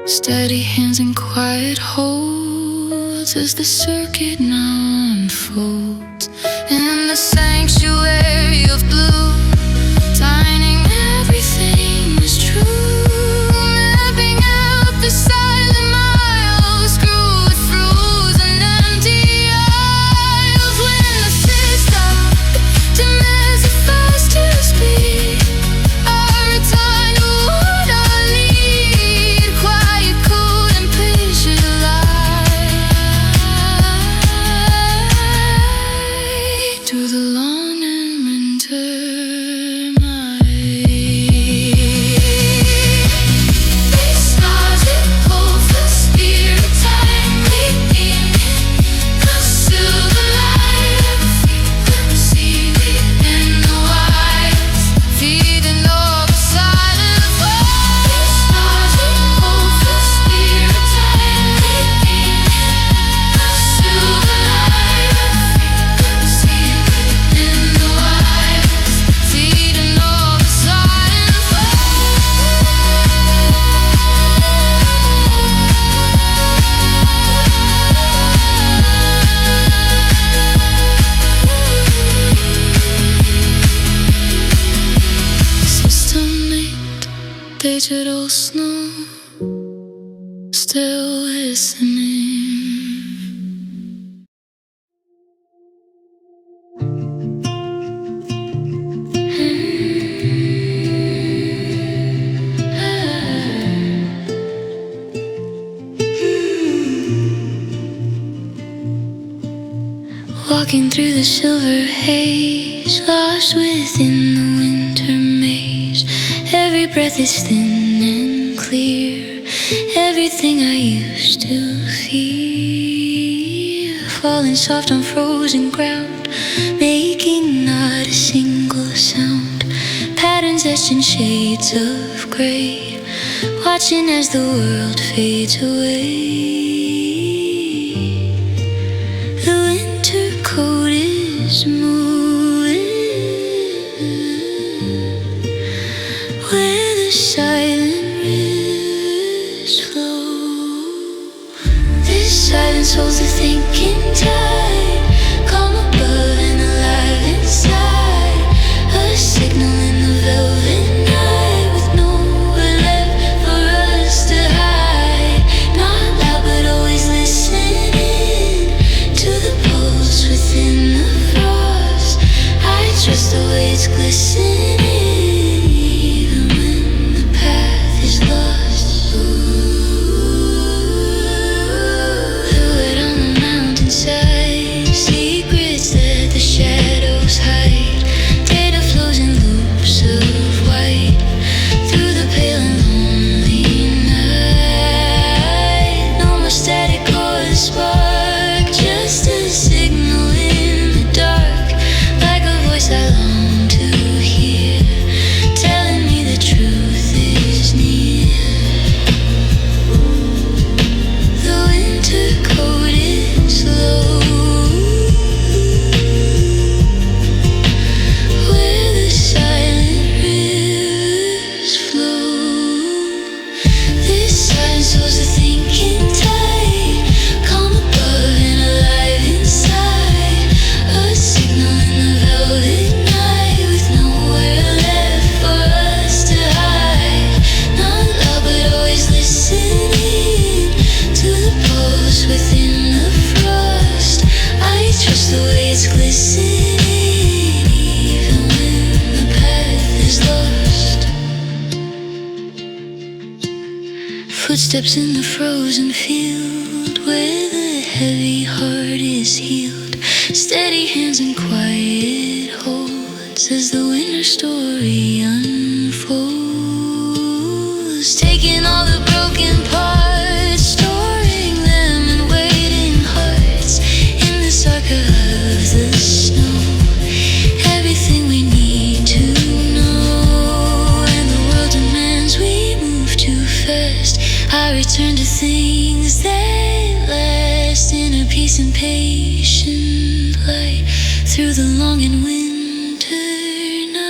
steady hands and quiet holds as the circuit now unfolds in the sanctuary of blue, dining everything is true, mapping out the silent miles, grew with frozen empty aisles. When the fears stop, demands the fast to speed, I return to what I lead, quiet, cold, and patient light, to the long and winter. Digital snow, still listening. Walking through the silver haze, lost within the winter maze. Every breath is thin and clear, everything I used to fear, falling soft on frozen ground, making not a single sound. Patterns etched in shades of grey, watching as the world fades away. The winter coat is moving, where the silent rivers flow. This silence holds the thinking tide, calm above and alive inside, a signal in the velvet night, with nowhere left for us to hide. Not loud but always listening to the pulse within the frost. I trust the way it's glistening, footsteps in the frozen field, where the heavy heart is healed. Steady hands and quiet holds as the winter story unfolds. Taking all the broken parts, storing them in waiting hearts in the saga of the snow. Everything we need to know, and the world demands we move too fast. I return to things that last, inner peace and patient light through the long and winter night.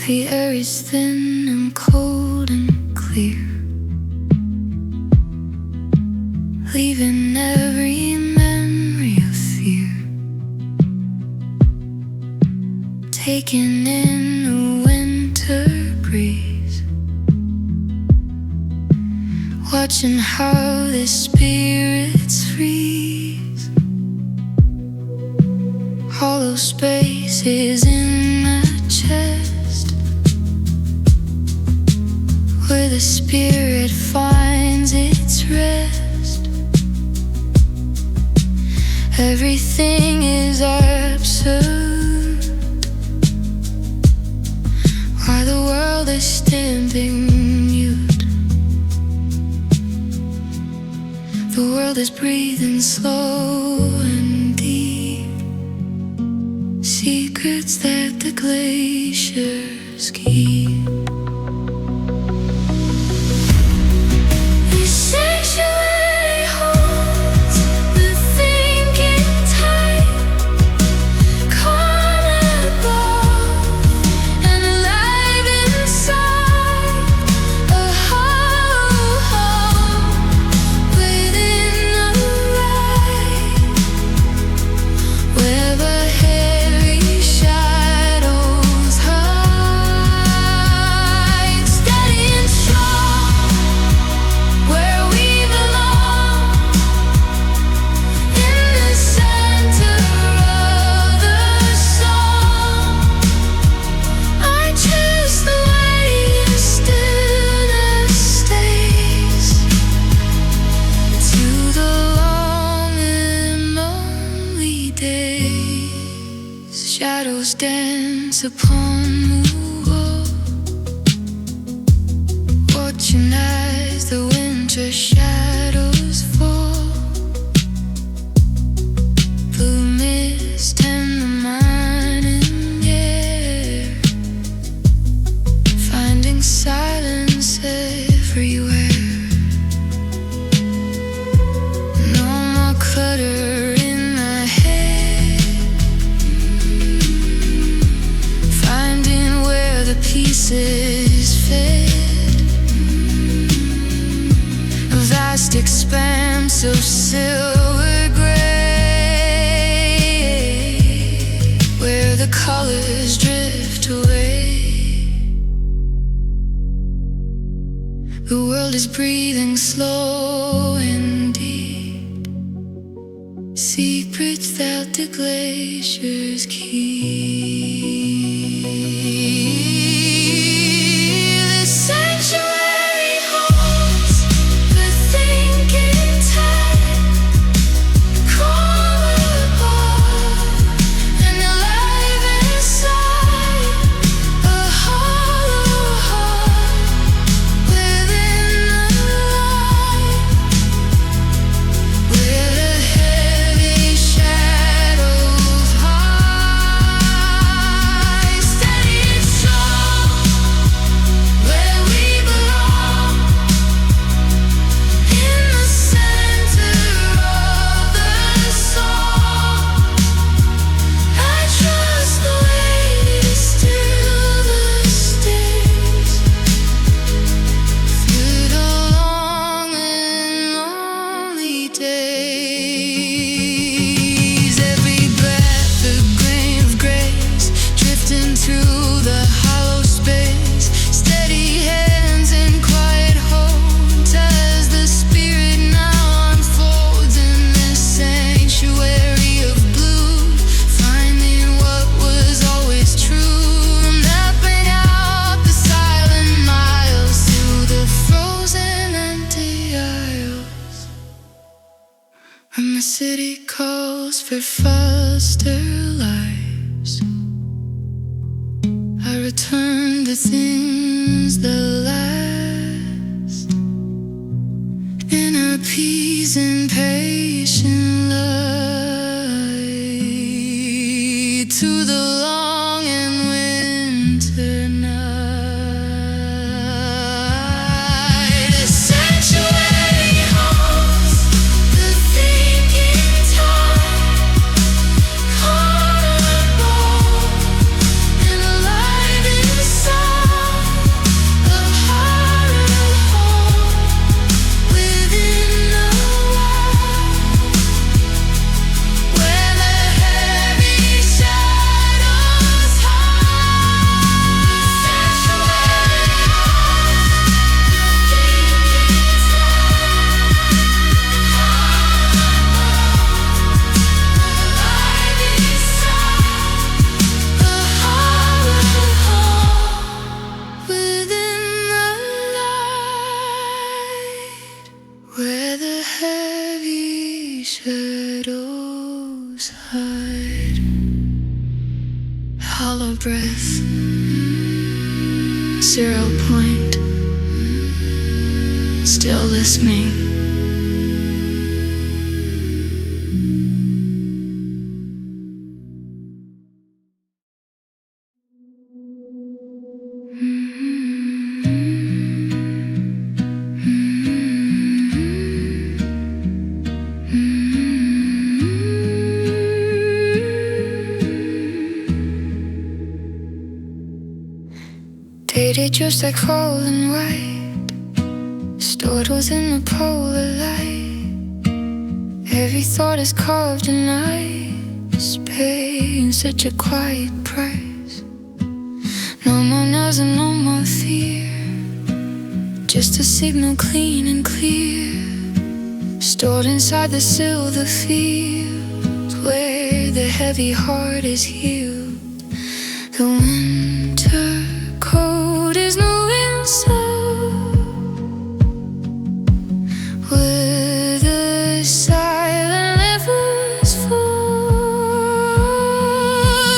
The air is thin and cold and clear, leaving every memory of fear, taking in the winter breeze, watching how the spirits freeze. Hollow spaces in my chest, where the spirit finds its rest. Everything is absurd, why the world is standing mute. The world is breathing slow and deep, secrets that the glaciers keep. Upon the wall, watching as the winter shadows fall, blue mist and the mining air, finding silence everywhere. No more clutter in my head, pieces fed, a vast expanse of silver gray, where the colors drift away. The world is breathing slow and deep, secrets that the glaciers keep. When the city calls for faster lives, I return to things that last. These impatient light to the long and winter night. A sanctuary holds the thinking time, carnival and alive in song of horror home within the wall, where the heavy shadows hide. Sanctuary where the heavy shadows hide. Hollow breath, 0 point, still listening. Dated just like cold and white, stored within the polar light. Every thought is carved in ice, paying such a quiet price. No more nails and no more fear, just a signal clean and clear, stored inside the silver field, where the heavy heart is healed. The winter cold is moving slow, where the silent rivers flow.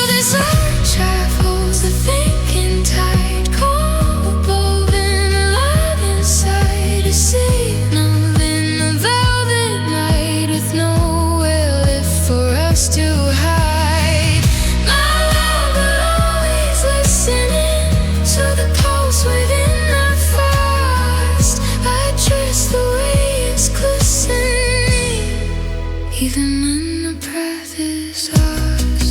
The sun travels the thinking tide, cold, bold and alive inside. A signal in the velvet night, with nowhere left for us to hide. My love will always listening to the pulse within the frost. I trust the way it's glistening, even when the breath is ours.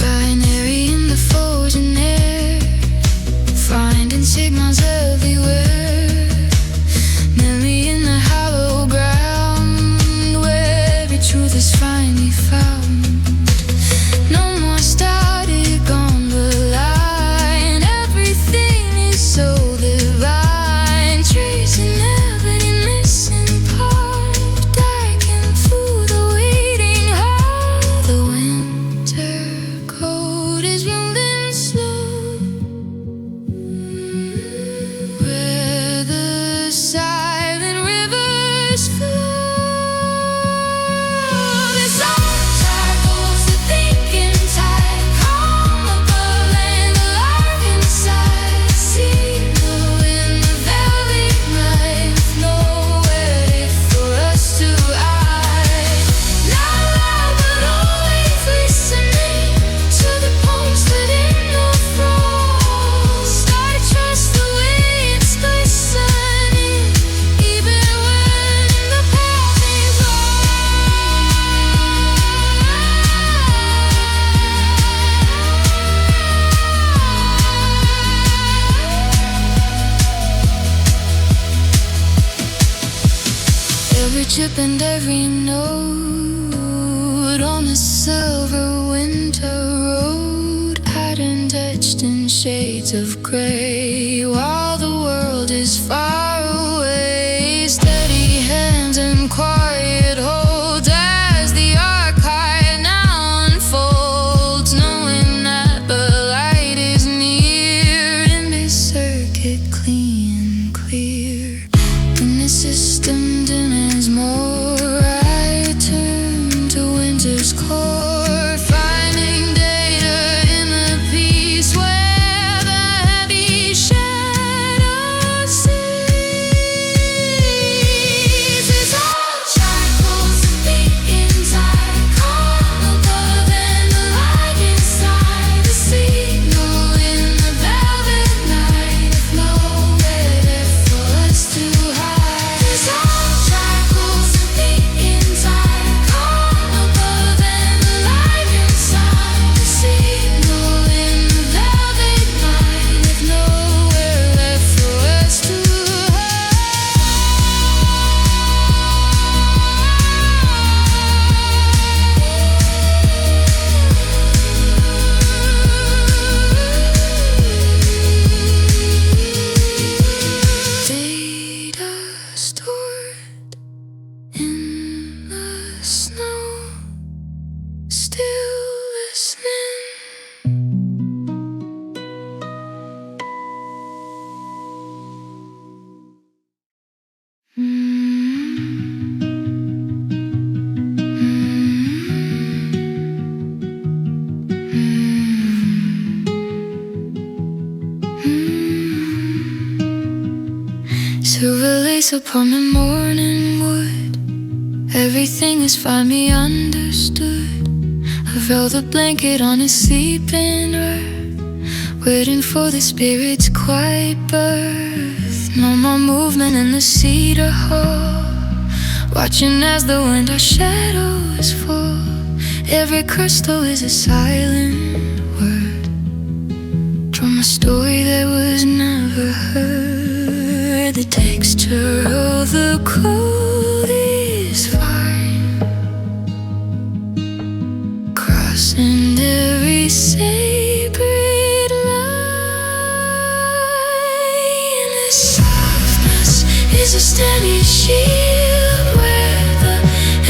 Binary in the frozen air, finding signals everywhere. Memory in the hollow ground, where every truth is finally found. No more static on the line, everything is so divine. Tracing every missing part, darking through the waiting heart. The winter cold is moving slow, where the silent rivers flow. The sun tackles the thinking tide, calm above and alive inside. Signal in the velvet night, with nowhere left for us to hide. Not loud but always listening to the pulse within the frost. I trust the way it's glistening, even when the path is every chip and every note on the silver winter road, patterned etched in shades of gray, while the world is far away. Steady hands and quiet holds as the archive now unfolds, knowing that the light is near in this circuit clean and clear. When the system dims more, I turn to winter's core, finding data in the peace where the heavy shadows Silver lace upon the morning wood. Everything is finally understood. A velvet blanket on a sleeping earth, waiting for the spirit's quiet birth. No more movement in the cedar hall, watching as the winter shadows fall. Every crystal is a silent word from a story that was never heard. The texture of the code is fine, crossing every sacred line. The softness is a steady shield where the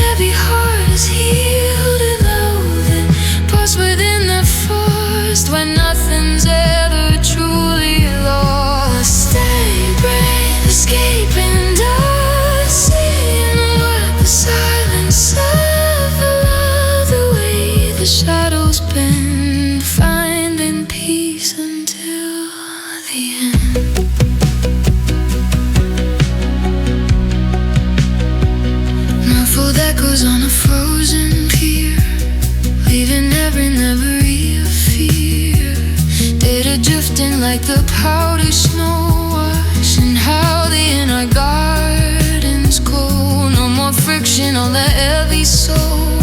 heavy heart is healed and loathed. Pulse within the forest when nothing's ever truly lost. Steady breath, escaping dust, seeing what the silence of the love, the way the shadows bend, finding peace until the end. Muffled echoes on a frozen pier, leaving every memory of fear. Data drifting like the powder snow wash, and howling in our gardens cold. No more friction on the heavy soul,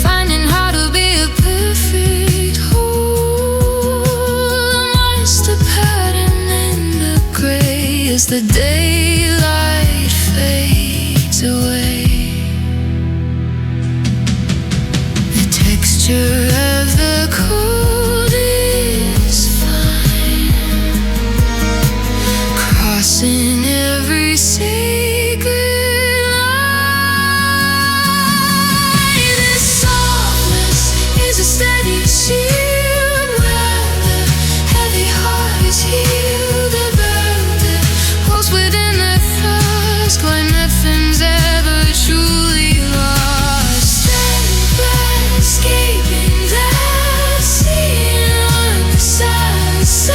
finding how to be a perfect whole. Amongst the pattern in the gray as the daylight fades away. The texture of the cold is fine, crossing every sacred line. This softness is a steady shield where the heavy heart is healed. The velvet pulse within the dusk when nothing's ever truly lost. Steady breath, escaping that, seeing on the silence of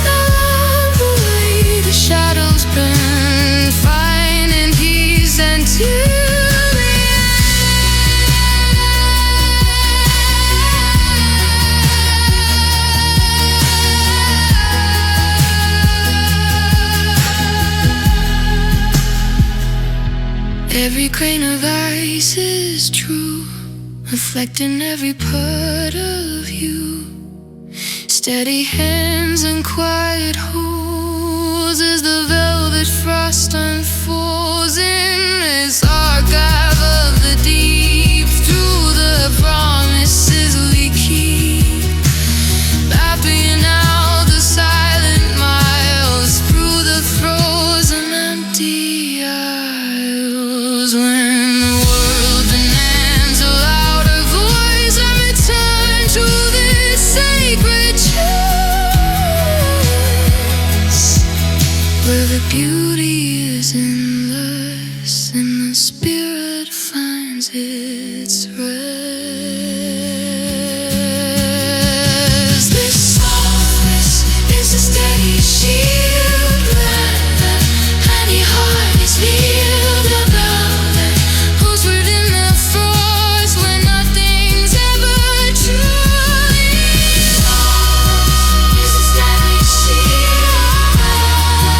the love, the way the shadows burn, finding peace until the end. Every grain of ice is true, reflecting every part of you. Steady hands and quiet holds as the velvet frost unfolds in this archive of the deep. Through the promises we keep, mapping out the silent miles through the frozen empty aisles. When the world demands a louder voice, I return to this sacred chest, where the beauty is endless and the spirit finds its rest. This softness is a steady shield where the honey heart is healed. The velvet pulse within the frost when nothing's ever truly lost. Is a steady shield where the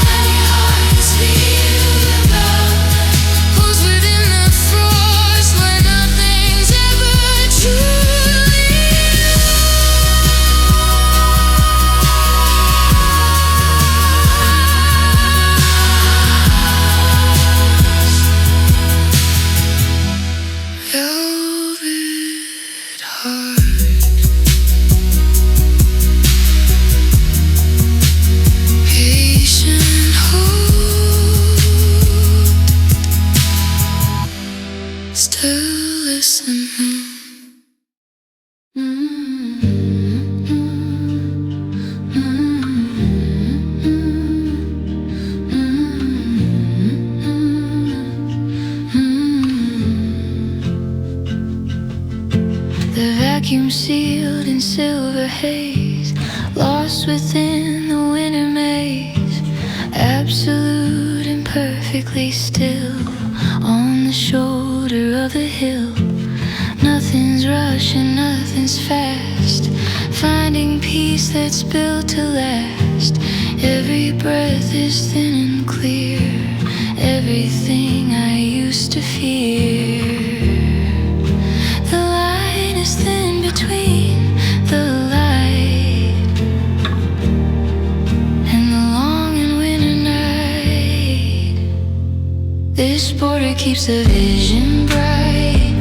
honey heart is healed. The velvet pulse within the frost when nothing's ever truly velvet heart, patient hold, still listening. The vacuum sealed in silver haze, lost within the winter maze. absolute and perfectly still on the shoulder of the hill. Nothing's rushing, nothing's fast, finding peace that's built to last. Every breath is thin and clear, everything I used to fear. The line is thin between the light and the long and winter night. This border keeps the vision bright,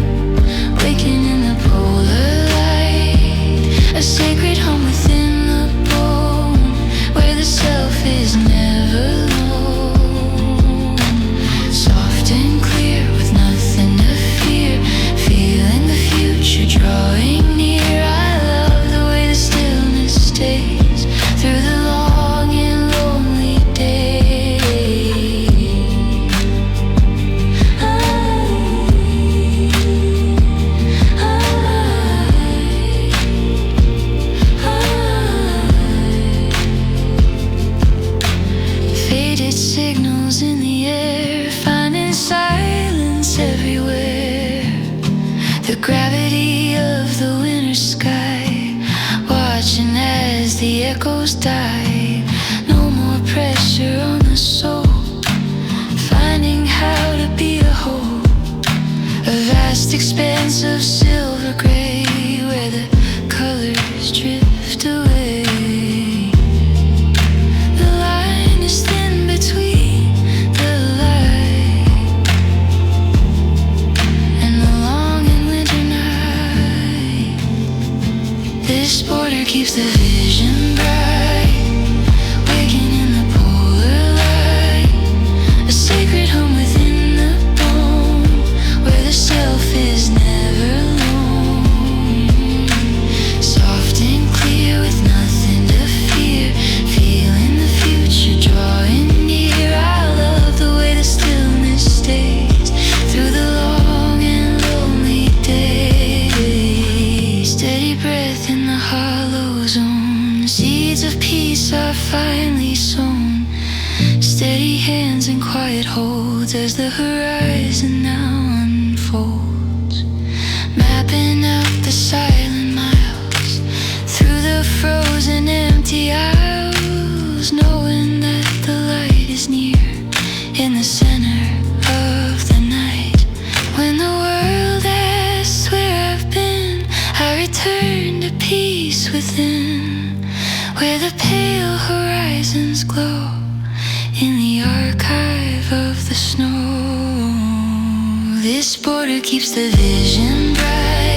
waking in the polar light. A sacred home within the bone, where the self is never alone. Soft and clear with nothing to fear, feeling the future drawing near. I love the way the stillness stays through the long and lonely days. Faded signals in the air, finding silence everywhere. The gravity of the winter sky, watching as the echoes die. No more pressure on the soul, finding how to be a whole. A vast expanse of silver gray, where the colors drift away. The line is thin between the light and the long and winter night. This border keeps the vision bright, waking in the polar light. A sacred home within the bone, where the self is never alone. Soft and clear with nothing to fear, feeling the future drawing near. I love the way the stillness stays through the long and lonely days. Steady breath in the hollow zone, seeds of peace are finally sown. Steady hands and quiet holds as the horizon now unfolds, mapping out the silent miles through the frozen empty aisles, knowing that the light is near in the center of the night. When the world asks where I've been, I return to peace within, where the pale horizons glow in the archive of the snow. This border keeps the vision bright,